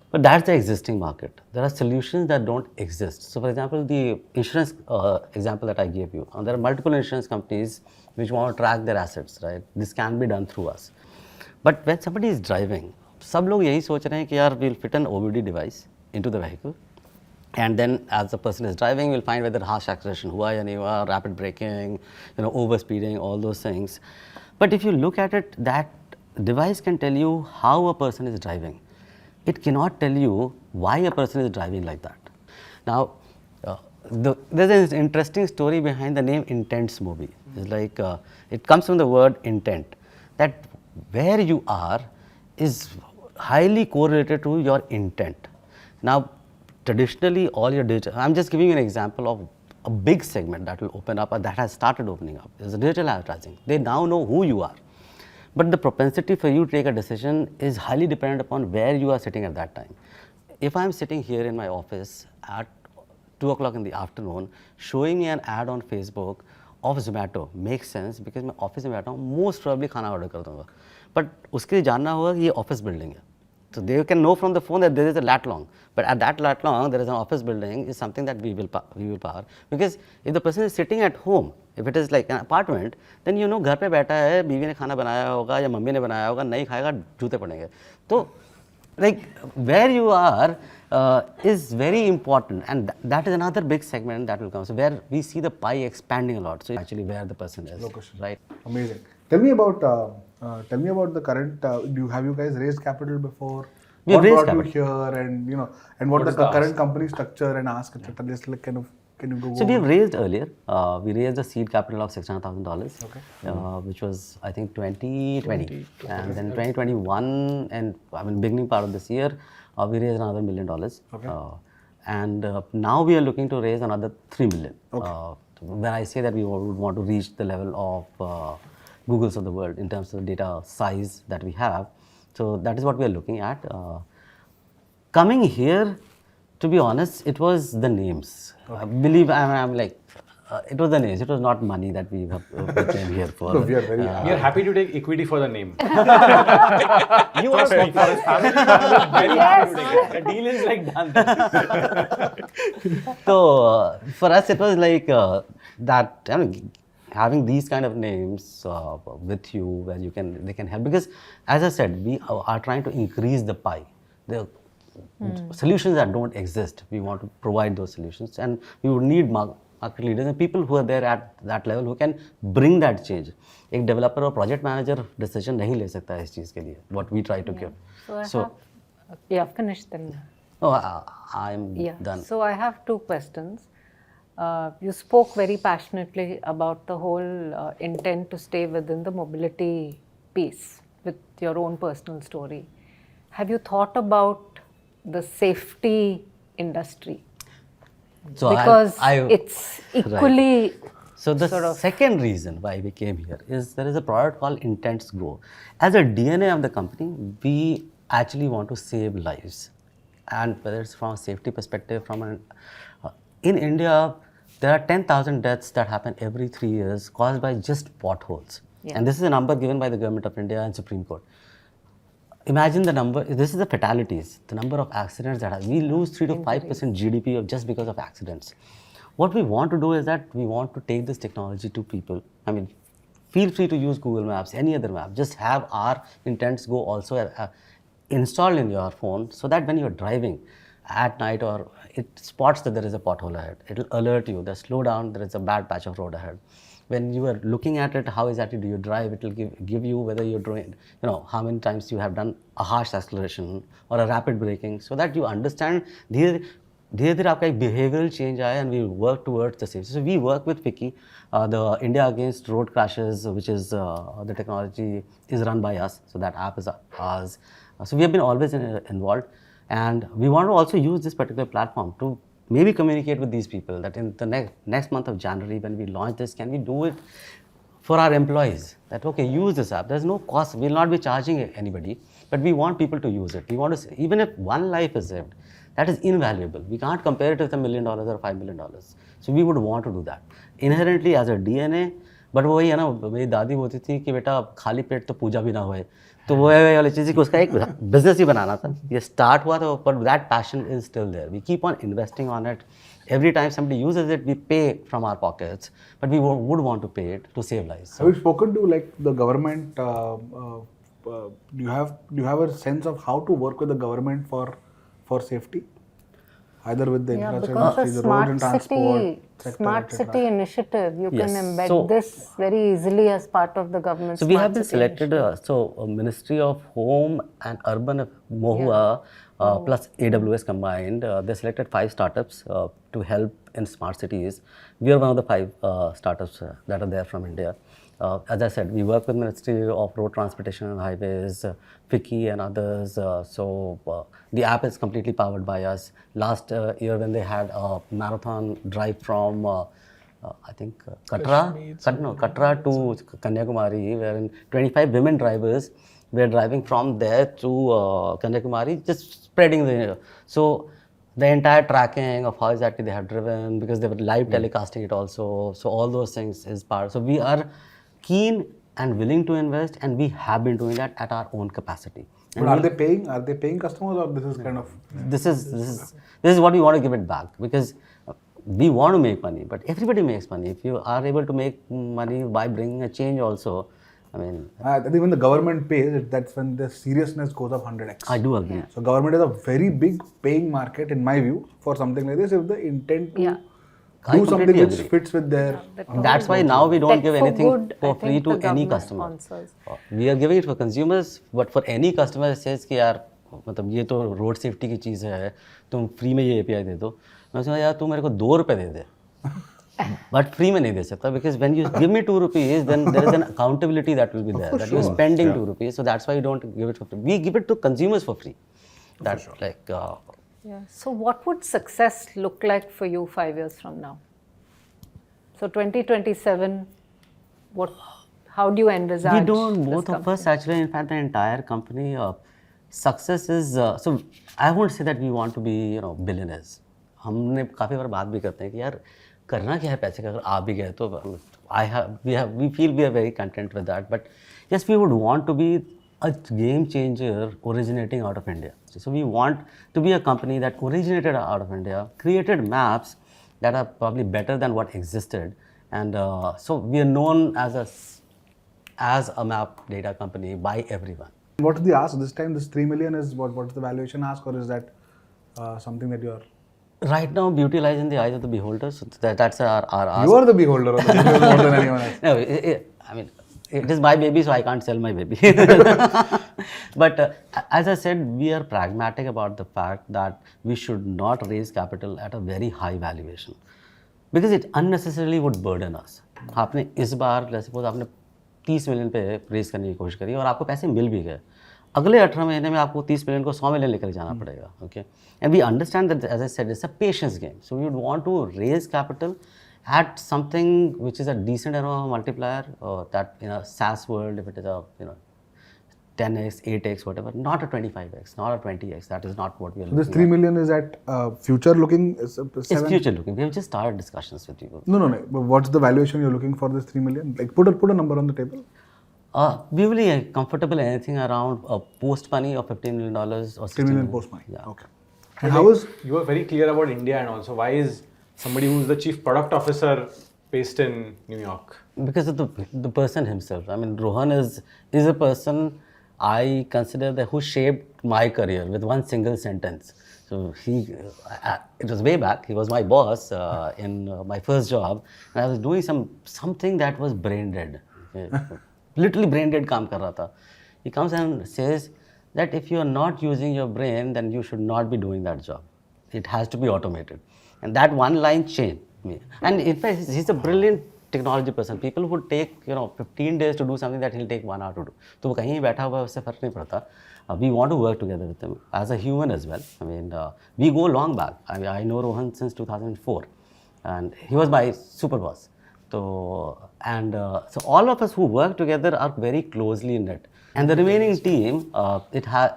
But that's the existing market. There are solutions that don't exist. So for example, the insurance example that I gave you, there are multiple insurance companies which want to track their assets, right? This can be done through us. But when somebody is driving, सब लोग यही सोच रहे हैं कि यार we'll fit an OBD device into the vehicle, and then as the person is driving, we'll find whether harsh acceleration हुआ या नहीं हुआ, rapid braking, overspeeding, all those things. But if you look at it, that device can tell you how a person is driving. It cannot tell you why a person is driving like that. Now, there's an interesting story behind the name Intents Mobi. It's like it comes from the word intent, that where you are is highly correlated to your intent. Now, traditionally, all your digital, I'm just giving you an example of a big segment that will open up or that has started opening up, is digital advertising. They now know who you are. But the propensity for you to take a decision is highly dependent upon where you are sitting at that time. If I'm sitting here in my office at 2 o'clock in the afternoon, showing me an ad on Facebook of Zomato makes sense because मैं office में बैठा हूँ, most probably खाना order कर दूँगा. But उसके लिए जानना होगा कि ये ऑफिस बिल्डिंग है. So they can know from the phone that there is a lat long, but at that lat long there is an office building is something that we will power, because if the person is sitting at home, if it is like an apartment, then घर पे बैठा है, बीवी ने खाना बनाया होगा या मम्मी ने बनाया होगा, नहीं खाएगा जूते पड़ेंगे. तो like where you are is very important, and that is another big segment that will come. So where we see the pie expanding a lot. So actually where the person is, right? Amazing. Tell me about the current. Have you guys raised capital before? We what raised brought you capital. here, and and what the current company structure and ask, etc. Just like can you go? So we have raised earlier. We raised a seed capital of $600,000, which was I think 2020, and then 2021, and beginning part of this year, we raised another $1 million. And now we are looking to raise another $3 million. When I say that we would want to reach the level of Googles of the world in terms of the data size that we have. So that is what we are looking at. Coming here, to be honest, it was the names. I'm like, it was the names. It was not money that we came here for. We are very We are happy to take equity for the name. You are For his family, very happy to take it. The deal is like done. So for us, it was like that. Having these kind of names with you, where they can help, because as I said, we are trying to increase the pie. The solutions that don't exist, we want to provide those solutions, and we would need market leaders and people who are there at that level who can bring that change. एक developer or project manager decision नहीं ले सकता है इस चीज़ के लिए. What we try to give. Finish then. Oh, I'm done. So I have two questions. You spoke very passionately about the whole intent to stay within the mobility piece with your own personal story. Have you thought about the safety industry? So Because it's equally So the second reason why we came here is there is a product called Intents Go. As a DNA of the company, we actually want to save lives, and whether it's from a safety perspective, in India there are 10,000 deaths that happen every 3 years caused by just potholes, and this is a number given by the government of India and Supreme Court. Imagine the number. This is the fatalities, the number of accidents that we lose 3 to 5% GDP of just because of accidents. What we want to do is that we want to take this technology to people. I mean, feel free to use Google Maps, any other map. Just have our Intents Go also installed in your phone, so that when you're driving at night or it spots that there is a pothole ahead, it will alert you. There's slow down. There is a bad patch of road ahead. When you are looking at it, how exactly do you drive? It will give you whether you're doing, how many times you have done a harsh acceleration or a rapid braking, so that you understand धीरे-धीरे आपका एक behavioral change आया, and we work towards the same. So we work with FICCI, the India Against Road Crashes, which is the technology is run by us. So that app is ours. So we have been always involved, and we want to also use this particular platform to maybe communicate with these people that in the next month of January, when we launch this, can we do it for our employees? That okay, use this app. There's no cost. We'll not be charging anybody, but we want people to use it. We want to, even if one life is saved, that is invaluable. We can't compare it with $1 million or $5 million. So we would want to do that inherently as a DNA. But वही है ना, मेरी दादी बोलती थी कि बेटा खाली पेट तो पूजा भी ना होए, तो वो वाली चीज़ कि उसका एक बिजनेस ही बनाना था. ये स्टार्ट हुआ था, but that passion is still there. We keep on investing on it. Every time somebody uses it, we pay from our pockets, but we would want to pay it to save lives. Have you spoken to like the government? Do you have a sense of how to work with the government for safety, either with the infrastructure industry, the road and transport sector, Smart etc.? City initiative, you Yes. can embed So- this very easily as part of the government. So we Smart have been City selected, initiative. Ministry of Home and Urban, MOHUA plus AWS combined, they selected 5 startups to help in smart cities. We are one of the 5 startups that are there from India. As I said, we work with Ministry of Road Transportation and Highways, FICCI and others. The app is completely powered by us. Last year when they had a marathon drive from I think Katra to Kanyakumari, wherein 25 women drivers were driving from there to Kanyakumari, just spreading so the entire tracking of how exactly they have driven, because they were live telecasting it also. So all those things is part. So we are keen and willing to invest, and we have been doing that at our own capacity. But are they paying? Are they paying customers, or this is kind of? This is what we want to give it back, because we want to make money, but everybody makes money. If you are able to make money by bringing a change also, I mean, I think when the government pays, that's when the seriousness goes up 100x. I do agree. So government is a very big paying market in my view for something like this. If the intent to I do something completely which agree. fits with their, That's why now we don't Tech give for anything good, for I free think to the any government customer. sponsors. We are giving it for consumers, but for any customer says कि यार मतलब ये तो road safety की चीज़ है, तुम free में ये API दे दो. मैं सोचा यार तू मेरे को ₹2 दे दे, but free में नहीं दे सकता, because when you give me ₹2, then there is an accountability that will be there, that you're spending ₹2. So that's why you don't give it for free. We give it to consumers for free. That's like. So what would success look like for you 5 years from now? So 2027, how do you envisage? We don't, this both of company? us actually, in fact the entire company, success is, so I won't say that we want to be, billionaires. हमने काफ़ी बार बात भी करते हैं कि यार करना क्या है पैसे का, अगर आ भी गए तो we feel we are very content with that, but yes, we would want to be a game changer originating out of India. So we want to be a company that originated out of India, created maps that are probably better than what existed, and so we are known as a map data company by everyone. what is the ask this time? This 3 million is what is the valuation ask, or is that something that you are? Right now, beauty lies in the eyes of the beholder. So that's our ask. You are the beholder of the video more than anyone else. No, I mean, it is my baby, so I can't sell my baby. But as I said, we are pragmatic about the fact that we should not raise capital at a very high valuation, because it unnecessarily would burden us. आपने इस बार suppose आपने 30 million पे raise करने की कोशिश करी और आपको पैसे मिल भी गए, अगले 18 महीने में आपको 30 मिलियन को 100 मिलियन लेकर जाना पड़ेगा. Okay, and we understand that, as I said, it's a patience game. So we would want to raise capital had something which is a decent multiplier, that in a SaaS world, if it is a 10x, 8x, whatever, not a 25x, not a 20x. That is not what we are looking This 3 million is at future looking? It's future looking. We have just started discussions with you. No. But what's the valuation you're looking for this 3 million? Like put a number on the table. We will be comfortable anything around post money of $15 million or 3 million post money. Yeah. Okay. And how is You were very clear about India, and also why is somebody who's the chief product officer based in New York? Because of the person himself. I mean, Rohan is a person I consider that who shaped my career with one single sentence. So it was way back. He was my boss in my first job, and I was doing something that was brain dead. Literally brain dead kaam kar raha tha. He comes and says that if you are not using your brain, then you should not be doing that job. It has to be automated. And that one line changed me. And in fact, he's a brilliant technology person. People would take 15 days to do something that he'll take 1 hour to do. तो वो कहीं बैठा हुआ है, उससे फर्क नहीं पड़ता. We want to work together with him as a human as well. I mean, we go long back. I know Rohan since 2004, and he was my super boss. So all of us who work together are very closely knit. And the remaining team,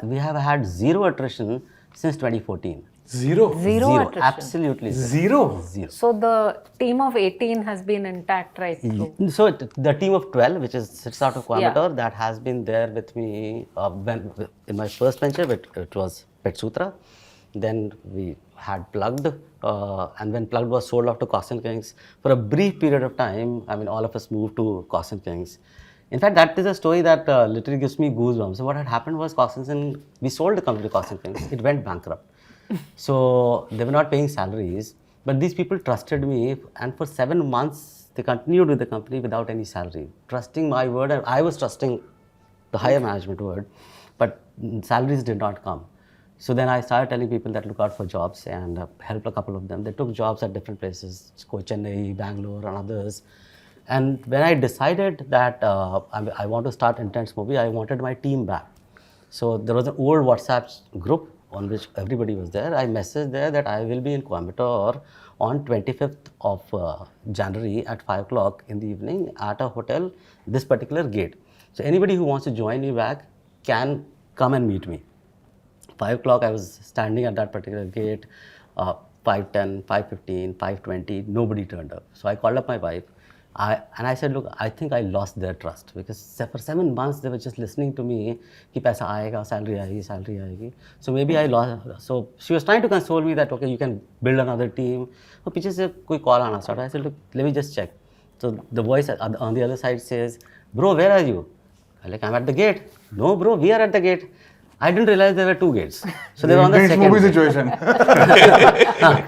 we have had zero attrition since 2014. Zero. Zero attrition. Absolutely. Zero. So the team of 18 has been intact right through. So the team of 12, which sits out of Coimbatore, that has been there with me in my first venture, it was Pet Sutra. Then we had Plugged, and when Plugged was sold off to Costin Kings, for a brief period of time, I mean, all of us moved to Costin Kings. In fact, that is a story that literally gives me goosebumps. So what had happened was we sold the company to Costin Kings. It went bankrupt. So they were not paying salaries, but these people trusted me, and for 7 months they continued with the company without any salary, trusting my word, and I was trusting the higher management word, but salaries did not come. So then I started telling people that look out for jobs, and helped a couple of them. They took jobs at different places, Chennai, Bangalore, and others. And when I decided that I want to start Intents Mobi, I wanted my team back. So there was an old WhatsApp group on which everybody was there. I messaged there that I will be in Coimbatore on 25th of January at 5 o'clock in the evening at a hotel, this particular gate. So anybody who wants to join me back can come and meet me. 5 o'clock I was standing at that particular gate, 5:10, 5:15, 5:20, nobody turned up. So I called up my wife. And I said, look, I think I lost their trust because for 7 months they were just listening to me, कि पैसा आएगा, salary आएगी. So maybe I lost. So she was trying to console me that okay, you can build another team. So पीछे से कोई call आना started. I said, look, let me just check. So the voice on the other side says, bro, where are you? I'm like, I'm at the gate. No, bro, we are at the gate. I didn't realize there were 2 gates. So they were on the second movie gate. situation.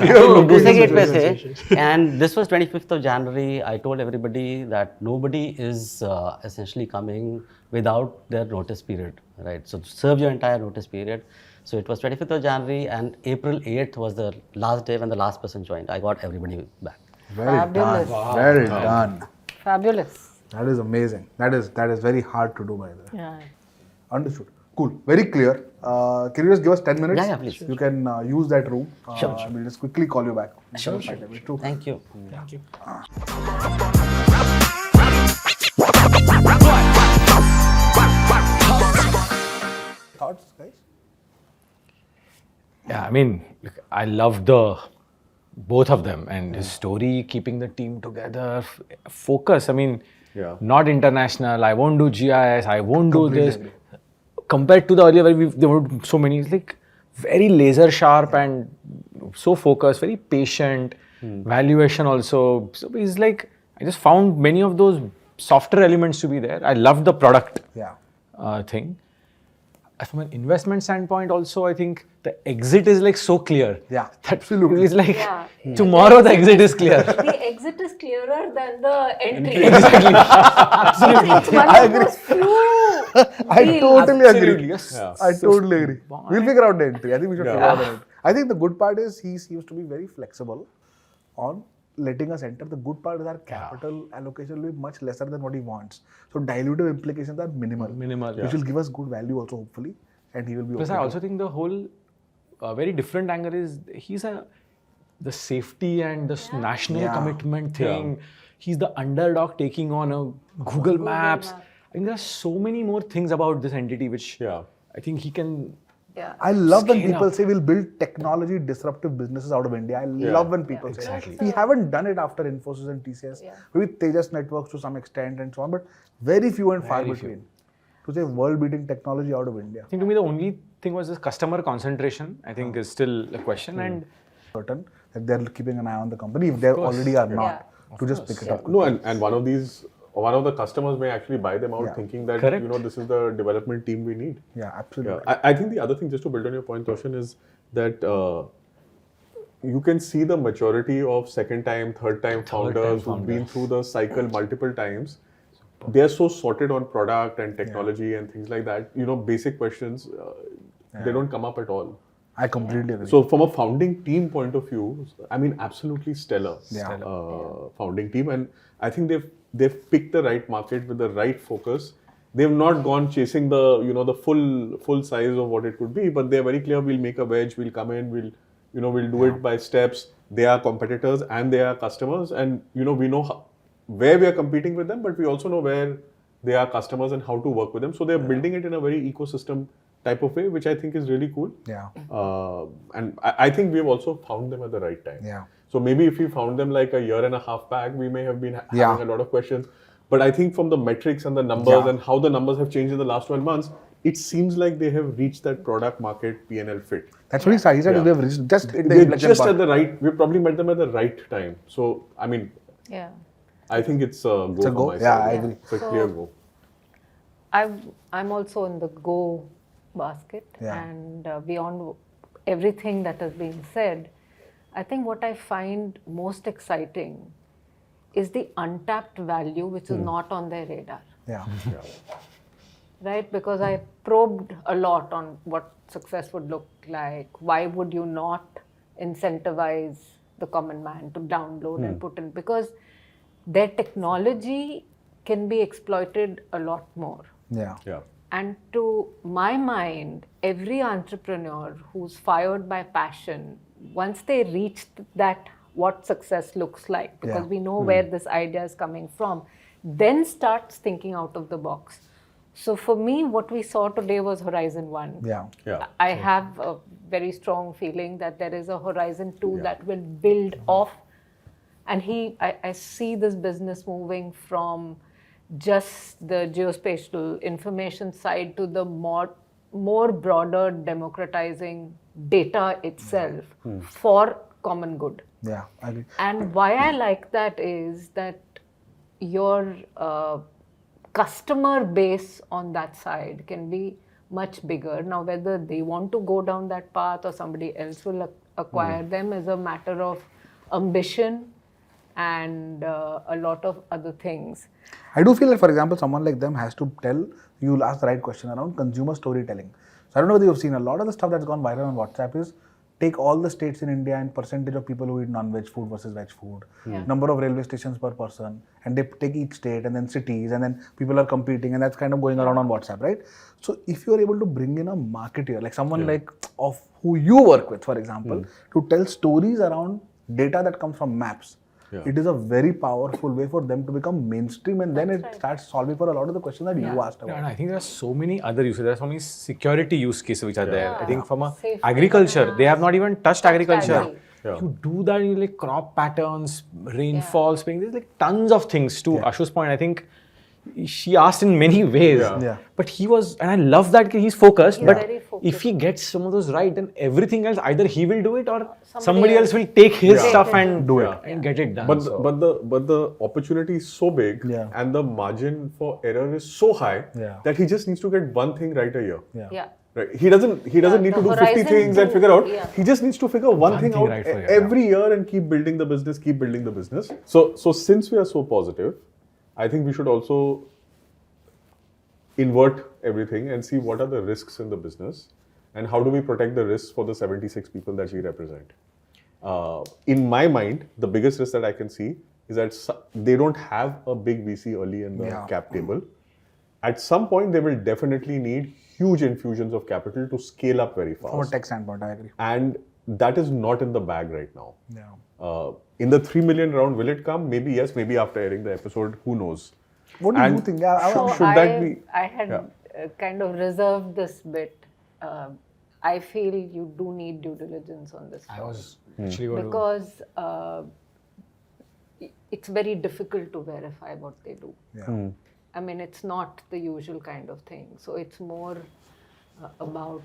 So दूसरे gate पे थे, and this was 25th of January. I told everybody that nobody is essentially coming without their notice period, right? So serve your entire notice period. So it was 25th of January, and April 8th was the last day when the last person joined. I got everybody back. Very Fabulous. done. Very done. Fabulous. That is amazing. That is very hard to do, by the way. Yeah. Understood. Cool. Very clear. Can you just give us 10 minutes? Yeah, please. You can use that room. Sure. We'll just quickly call you back. Sure. Thank you. Thank you. Thoughts, guys? Yeah, I mean, look, I love both of them, and his story, keeping the team together, focus. I mean, not international. I won't do GIS. I won't do this. Compared to the earlier, where there were so many, it's like very laser sharp and so focused, very patient. Valuation also. So he's like, I just found many of those softer elements to be there. I loved the product thing. From an investment standpoint also, I think the exit is like so clear. Yeah, that absolutely. It's like tomorrow the exit is clear. The exit is clearer than the entry. Exactly. Absolutely. It's one I of agree. those few I deals. totally agree. Absolutely, yes. I totally agree. We'll figure out the entry. I think we should figure out the entry. I think the good part is he seems to be very flexible on letting us enter. The good part is our capital allocation will be much lesser than what he wants. So dilutive implications are minimal. Which will give us good value also hopefully. And he will be Plus, okay I to- also think the whole very different angle is he's a the safety and the national Yeah. commitment thing. He's the underdog taking on a Google Maps. I think there are so many more things about this entity which I think he can. Yeah. I love when Scale people up. say we'll build technology disruptive businesses out of India. I love when people say that. We haven't done it after Infosys and TCS. Maybe Tejas Networks to some extent and so on, but very few and far between. To say world-beating technology out of India. I think to me the only thing was this customer concentration. I think is still a question and. Certain that they're keeping an eye on the company if they already are not, to just pick it up. No, and one of the customers may actually buy them out thinking that, this is the development team we need. Yeah, absolutely. I think the other thing, just to build on your point, Toshan, is that you can see the maturity of second time, third time founders who've been through the cycle multiple times. They are so sorted on product and technology and things like that. Basic questions, they don't come up at all. I completely agree. So from a founding team point of view, I mean, absolutely stellar founding team. And I think they've picked the right market with the right focus. They've not gone chasing the, the full size of what it could be, but they're very clear, we'll make a wedge, we'll come in, we'll do it by steps. They are competitors and they are customers. And, we know where we are competing with them, but we also know where they are customers and how to work with them. So they're building it in a very ecosystem type of way, which I think is really cool. Yeah. And I think we've also found them at the right time. Yeah. So maybe if we found them like a year and a half back, we may have been having a lot of questions. But I think from the metrics and the numbers and how the numbers have changed in the last 12 months, it seems like they have reached that product market P&L fit. That's what he said. He said they've reached just in the They're inflection just point. at the right, we probably met them at the right time. So, I mean, Yeah. I think it's a go a for go. myself. Yeah, I agree. It's a clear go. I'm also in the go basket, Yeah. and beyond everything that has been said, I think what I find most exciting is the untapped value which is not on their radar. Yeah. Right? Because I probed a lot on what success would look like. Why would you not incentivize the common man to download and put in? Because their technology can be exploited a lot more. Yeah. And to my mind, every entrepreneur who's fired by passion, once they reach that, what success looks like, because we know where this idea is coming from, then starts thinking out of the box. So for me, what we saw today was Horizon 1. Yeah. I have a very strong feeling that there is a Horizon 2 that will build off. And I see this business moving from just the geospatial information side to the more broader democratizing data itself for common good. Yeah, I agree. And why I like that is that your customer base on that side can be much bigger. Now, whether they want to go down that path or somebody else will acquire them is a matter of ambition and a lot of other things. I do feel like, for example, someone like them has to you'll ask the right question around consumer storytelling. So I don't know whether you've seen a lot of the stuff that's gone viral on WhatsApp is take all the states in India and percentage of people who eat non-veg food versus veg food, number of railway stations per person, and they take each state and then cities, and then people are competing, and that's kind of going around on WhatsApp, right? So if you're able to bring in a marketeer, like someone like of who you work with, for example, to tell stories around data that comes from maps, it is a very powerful way for them to become mainstream, and then it starts solving for a lot of the questions that you asked about. And I think there are so many other uses. There are so many security use cases which are there. I think from a Safety. agriculture, they have not even touched agriculture. agri. You do that in like crop patterns, rainfall, spring. There's like tons of things. To Ashu's point, I think she asked in many ways. But he was, and I love that he's focused. But very focused. if he gets some of those right, then everything else, either he will do it or somebody else will take his stuff and do it and get it done. But the opportunity is so big and the margin for error is so high that he just needs to get one thing right a year. Yeah. Right. He doesn't need to do 50 Horizon things and 2, figure out. He just needs to figure one thing out right for you, every year and keep building the business, So since we are so positive, I think we should also invert everything and see what are the risks in the business and how do we protect the risks for the 76 people that we represent. In my mind, the biggest risk that I can see is that they don't have a big VC early in the cap table. At some point, they will definitely need huge infusions of capital to scale up very fast. From a tech standpoint, I agree. And that is not in the bag right now. Yeah. In the 3 million round, will it come? Maybe yes, maybe after airing the episode, who knows? What do you And think? Yeah, So that be- I had kind of reserved this bit. I feel you do need due diligence on this. I was actually going to. Because it's very difficult to verify what they do. Yeah. I mean, it's not the usual kind of thing. So it's more about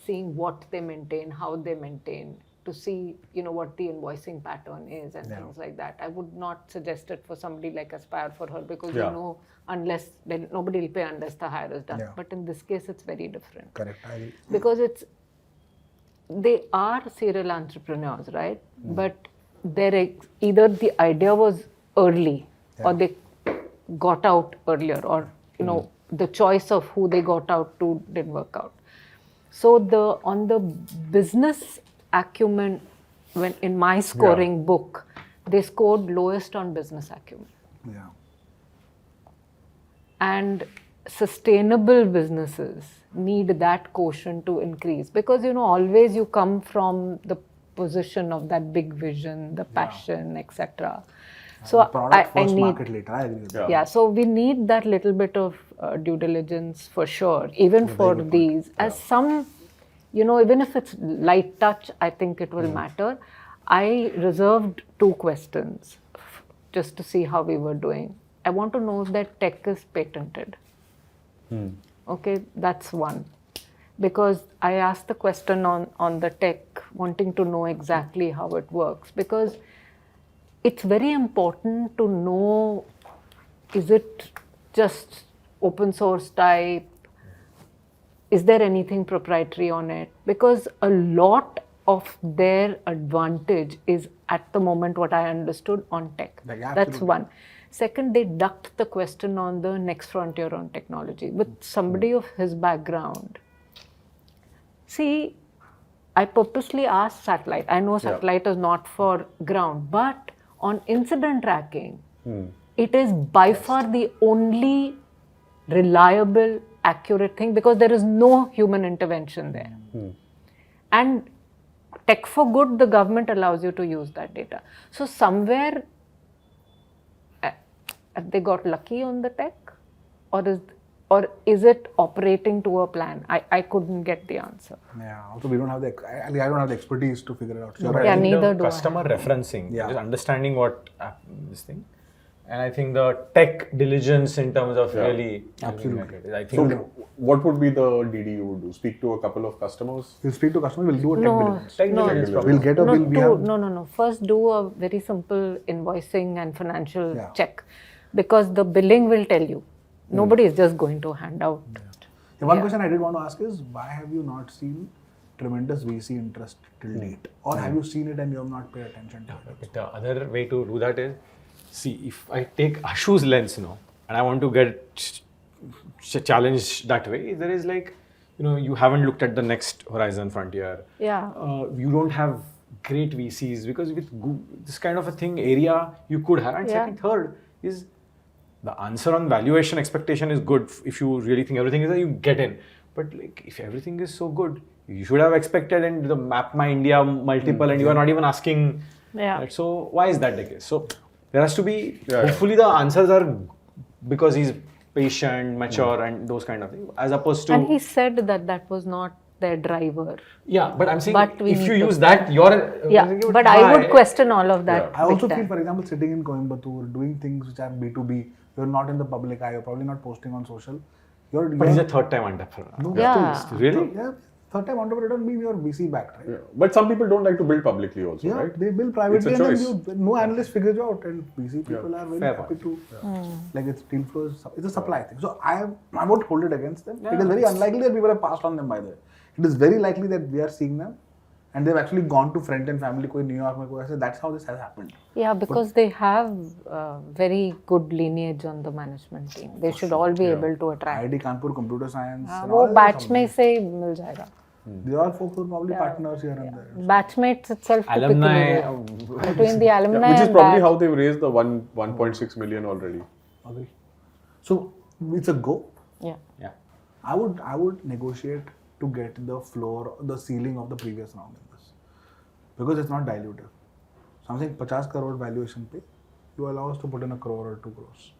seeing what they maintain, how they maintain, to see, what the invoicing pattern is and things like that. I would not suggest it for somebody like Aspire for her because, unless then nobody will pay unless the hire is done. Yeah. But in this case, it's very different. Correct. I agree. Because they are serial entrepreneurs, right? But either the idea was early or they got out earlier, or the choice of who they got out to didn't work out. So on the business acumen, when in my scoring book, they scored lowest on business acumen. Yeah. And sustainable businesses need that quotient to increase because always you come from the position of that big vision, the passion, etc. So Product I first, need market later. I agree with that. yeah. So we need that little bit of due diligence for sure, even for these. As some, even if it's light touch, I think it will matter. I reserved 2 questions just to see how we were doing. I want to know if that tech is patented. Okay, that's one. Because I asked the question on the tech, wanting to know exactly how it works. Because it's very important to know, is it just open source type? Is there anything proprietary on it? Because a lot of their advantage is at the moment what I understood on tech. That's one. Second, they ducked the question on the next frontier on technology. With somebody of his background, see, I purposely asked satellite. I know satellite is not for ground, but on incident tracking, it is by far the only reliable, accurate thing because there is no human intervention there. And tech for good, the government allows you to use that data. So somewhere, have they got lucky on the tech, or is it operating to a plan? I couldn't get the answer. Yeah. Also, we don't have I don't have the expertise to figure it out. So Yeah, neither do I. Customer referencing, Yeah. just understanding what this thing, and I think the tech diligence in terms of really Absolutely. I think So, what would be the DD you would do? Speak to a couple of customers? We'll speak to customers. We'll do a tech diligence. tech No. diligence We'll get a bill. We have No. First, do a very simple invoicing and financial Yeah. check, because the billing will tell you. Nobody is just going to hand out. One question I did want to ask is, why have you not seen tremendous VC interest till date? Or have you seen it and you have not paid attention to it? But the other way to do that is, see, if I take Ashu's lens, and I want to get challenged that way, there is you haven't looked at the next horizon frontier. Yeah. You don't have great VCs because with this kind of a thing area you could have. And second, third is the answer on valuation expectation is good. If you really think everything is there, you get in. But if everything is so good, you should have expected in the Map My India multiple and you are not even asking. Yeah. Right? So why is that the case? So there has to be, hopefully the answers are because he's patient, mature and those kind of things, as opposed to. And he said that was not their driver. Yeah, but I'm saying But we if need you to- use that, you're. But I would question all of that. I also big feel, time. for example, sitting in Coimbatore, doing things which are B2B, you're not in the public eye, you're probably not posting on social. But he's a third time entrepreneur. No, Yeah. Really? Yeah, third time entrepreneur doesn't mean you're VC backed, right? Yeah. But some people don't like to build publicly also, Yeah, right? they build privately It's a and choice. then no analyst figures you out, and VC people are very Fair happy point. to it's deal flow, it's a supply thing. So I won't hold it against them. It is very unlikely that people have passed on them by the way. It is very likely that we are seeing them and they've actually gone to friend and family, koi New York, mein koi aise. That's how this has happened. Yeah, because they have very good lineage on the management team. They should all be able to attract. IIT Kanpur, computer science. and वो all batch में से ही मिल जाएगा. They are folks who are probably partners here and there. Batchmates itself Alumni. typically between the alumni Which is and probably batch. how they've raised the 1.6 million already. Agree. So it's a go. Yeah. Yeah. I would negotiate to get the floor, the ceiling of the previous round in this. because it's not dilutive. Something 50 crore valuation pay, you allow us to put in 1 crore or 2 crores.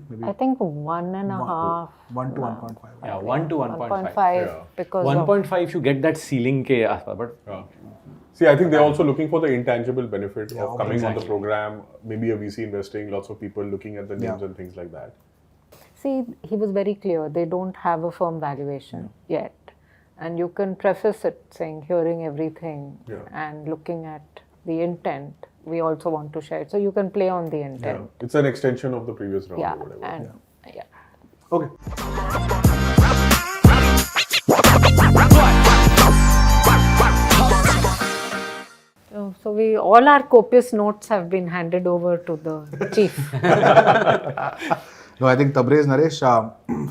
Maybe I think 1.5. 1 to 1.5. Yeah, 1 to 1.5. 1.5 because of 1.5 you get that ceiling ke aaspas, but See, I think they're also looking for the intangible benefit Yeah, of coming on the exactly. program, maybe a VC investing, lots of people looking at the names Yeah. and things like that. See, he was very clear. They don't have a firm valuation yet. And you can preface it saying, hearing everything Yeah. and looking at the intent. We also want to share it. So you can play on the Yeah. intent. It's an extension of the previous round Yeah. or whatever. And yeah. Okay. So we all our copious notes have been handed over to the chief. No, I think Tabrez, Naresh,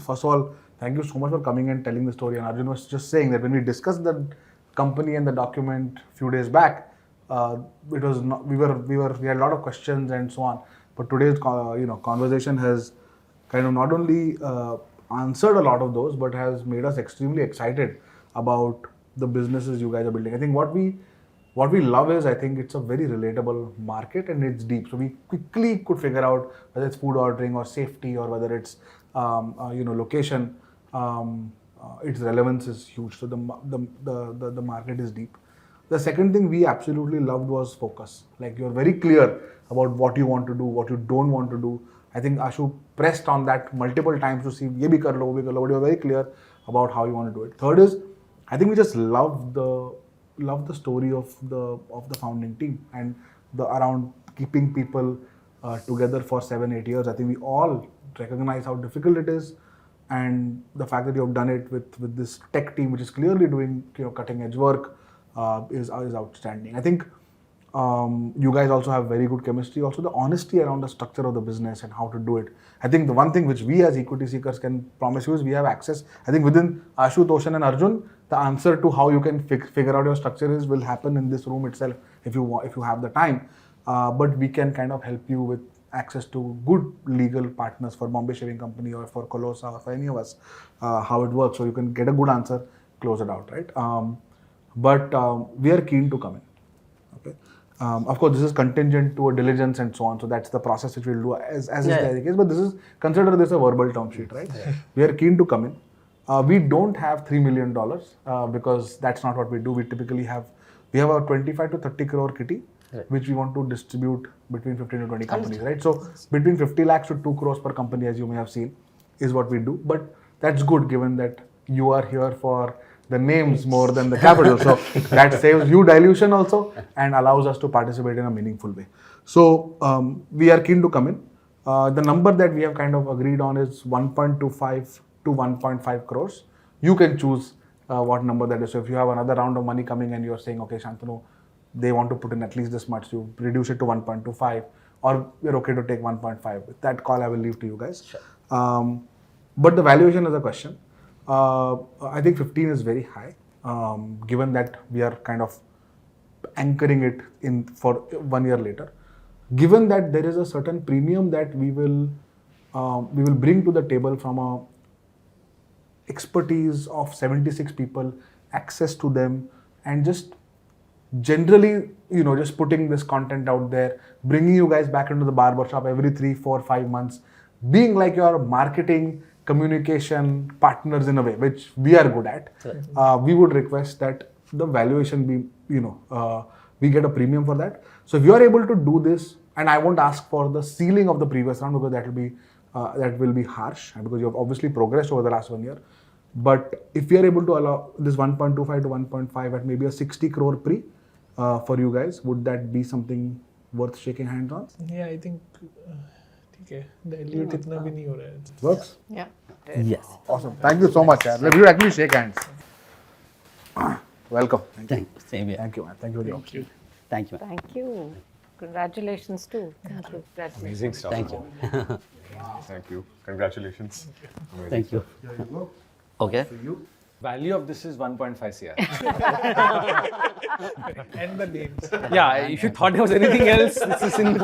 first of all, thank you so much for coming and telling the story. And Arjun was just saying that when we discussed the company and the document a few days back, it was not, we had a lot of questions and so on. But today's conversation has kind of not only answered a lot of those, but has made us extremely excited about the businesses you guys are building. I think what we love is, I think it's a very relatable market and it's deep. So we quickly could figure out whether it's food ordering or safety or whether it's location. Its relevance is huge. So the market is deep. The second thing we absolutely loved was focus. Like, you're very clear about what you want to do, what you don't want to do. I think Ashu pressed on that multiple times to see ye bhi kar lo, wo bhi kar lo, but you're very clear about how you want to do it. Third is, I think we just love the story of the founding team and the around keeping people together for 7-8 years. I think we all recognize how difficult it is, and the fact that you have done it with this tech team, which is clearly doing cutting edge work, is outstanding. I think you guys also have very good chemistry. Also, the honesty around the structure of the business and how to do it. I think the one thing which we as equity seekers can promise you is we have access. I think within Ashu, Toshan and Arjun, the answer to how you can figure out your structure will happen in this room itself if you have the time. But we can kind of help you with access to good legal partners for Bombay Shaving Company or for Colosa or for any of us, how it works. So you can get a good answer, close it out, right? But we are keen to come in. Okay. Of course, this is contingent to a diligence and so on. So that's the process which we'll do as is the case. But consider this a verbal term sheet, right? We are keen to come in. We don't have $3 million because that's not what we do. We typically have a 25 to 30 crore kitty, which we want to distribute between 15 to 20 companies, right? So between 50 lakhs to 2 crores per company, as you may have seen, is what we do. But that's good given that you are here for the names more than the capital. So that saves you dilution also and allows us to participate in a meaningful way. So we are keen to come in. The number that we have kind of agreed on is 1.25 to 1.5 crores. You can choose what number that is. So if you have another round of money coming and you're saying, okay, Shantanu, they want to put in at least this much, you reduce it to 1.25, or you're okay to take 1.5. That call I will leave to you guys. Sure. But the valuation is a question. I think 15 is very high, given that we are kind of anchoring it in for 1 year later. Given that there is a certain premium that we will bring to the table from a expertise of 76 people, access to them, and just generally, just putting this content out there, bringing you guys back into the BarberShop every 3, 4, 5 months, being like your marketing communication partners in a way, which we are good at. We would request that the valuation be, we get a premium for that. So if you are able to do this, and I won't ask for the ceiling of the previous round because that will be harsh because you have obviously progressed over the last 1 year. But if we are able to allow this 1.25 to 1.5 at maybe a 60 crore pre for you guys, would that be something worth shaking hands on? Yeah, I think ठीक है, dilute इतना भी नहीं हो रहा है. Works? Yeah. Yes. Awesome. Thank you so much. We will actually shake hands. Welcome. Thank you. Thank you. Same here. Thank you, man. Thank you for the opportunity. Thank you. Thank you. Congratulations too. Thank you. Congratulations. amazing stuff. Thank you. Thank you. Congratulations. Amazing. Thank you. Here you go. Okay. For you. Value of this is 1.5 CR. And the names. Yeah, if you thought there was anything else, this is in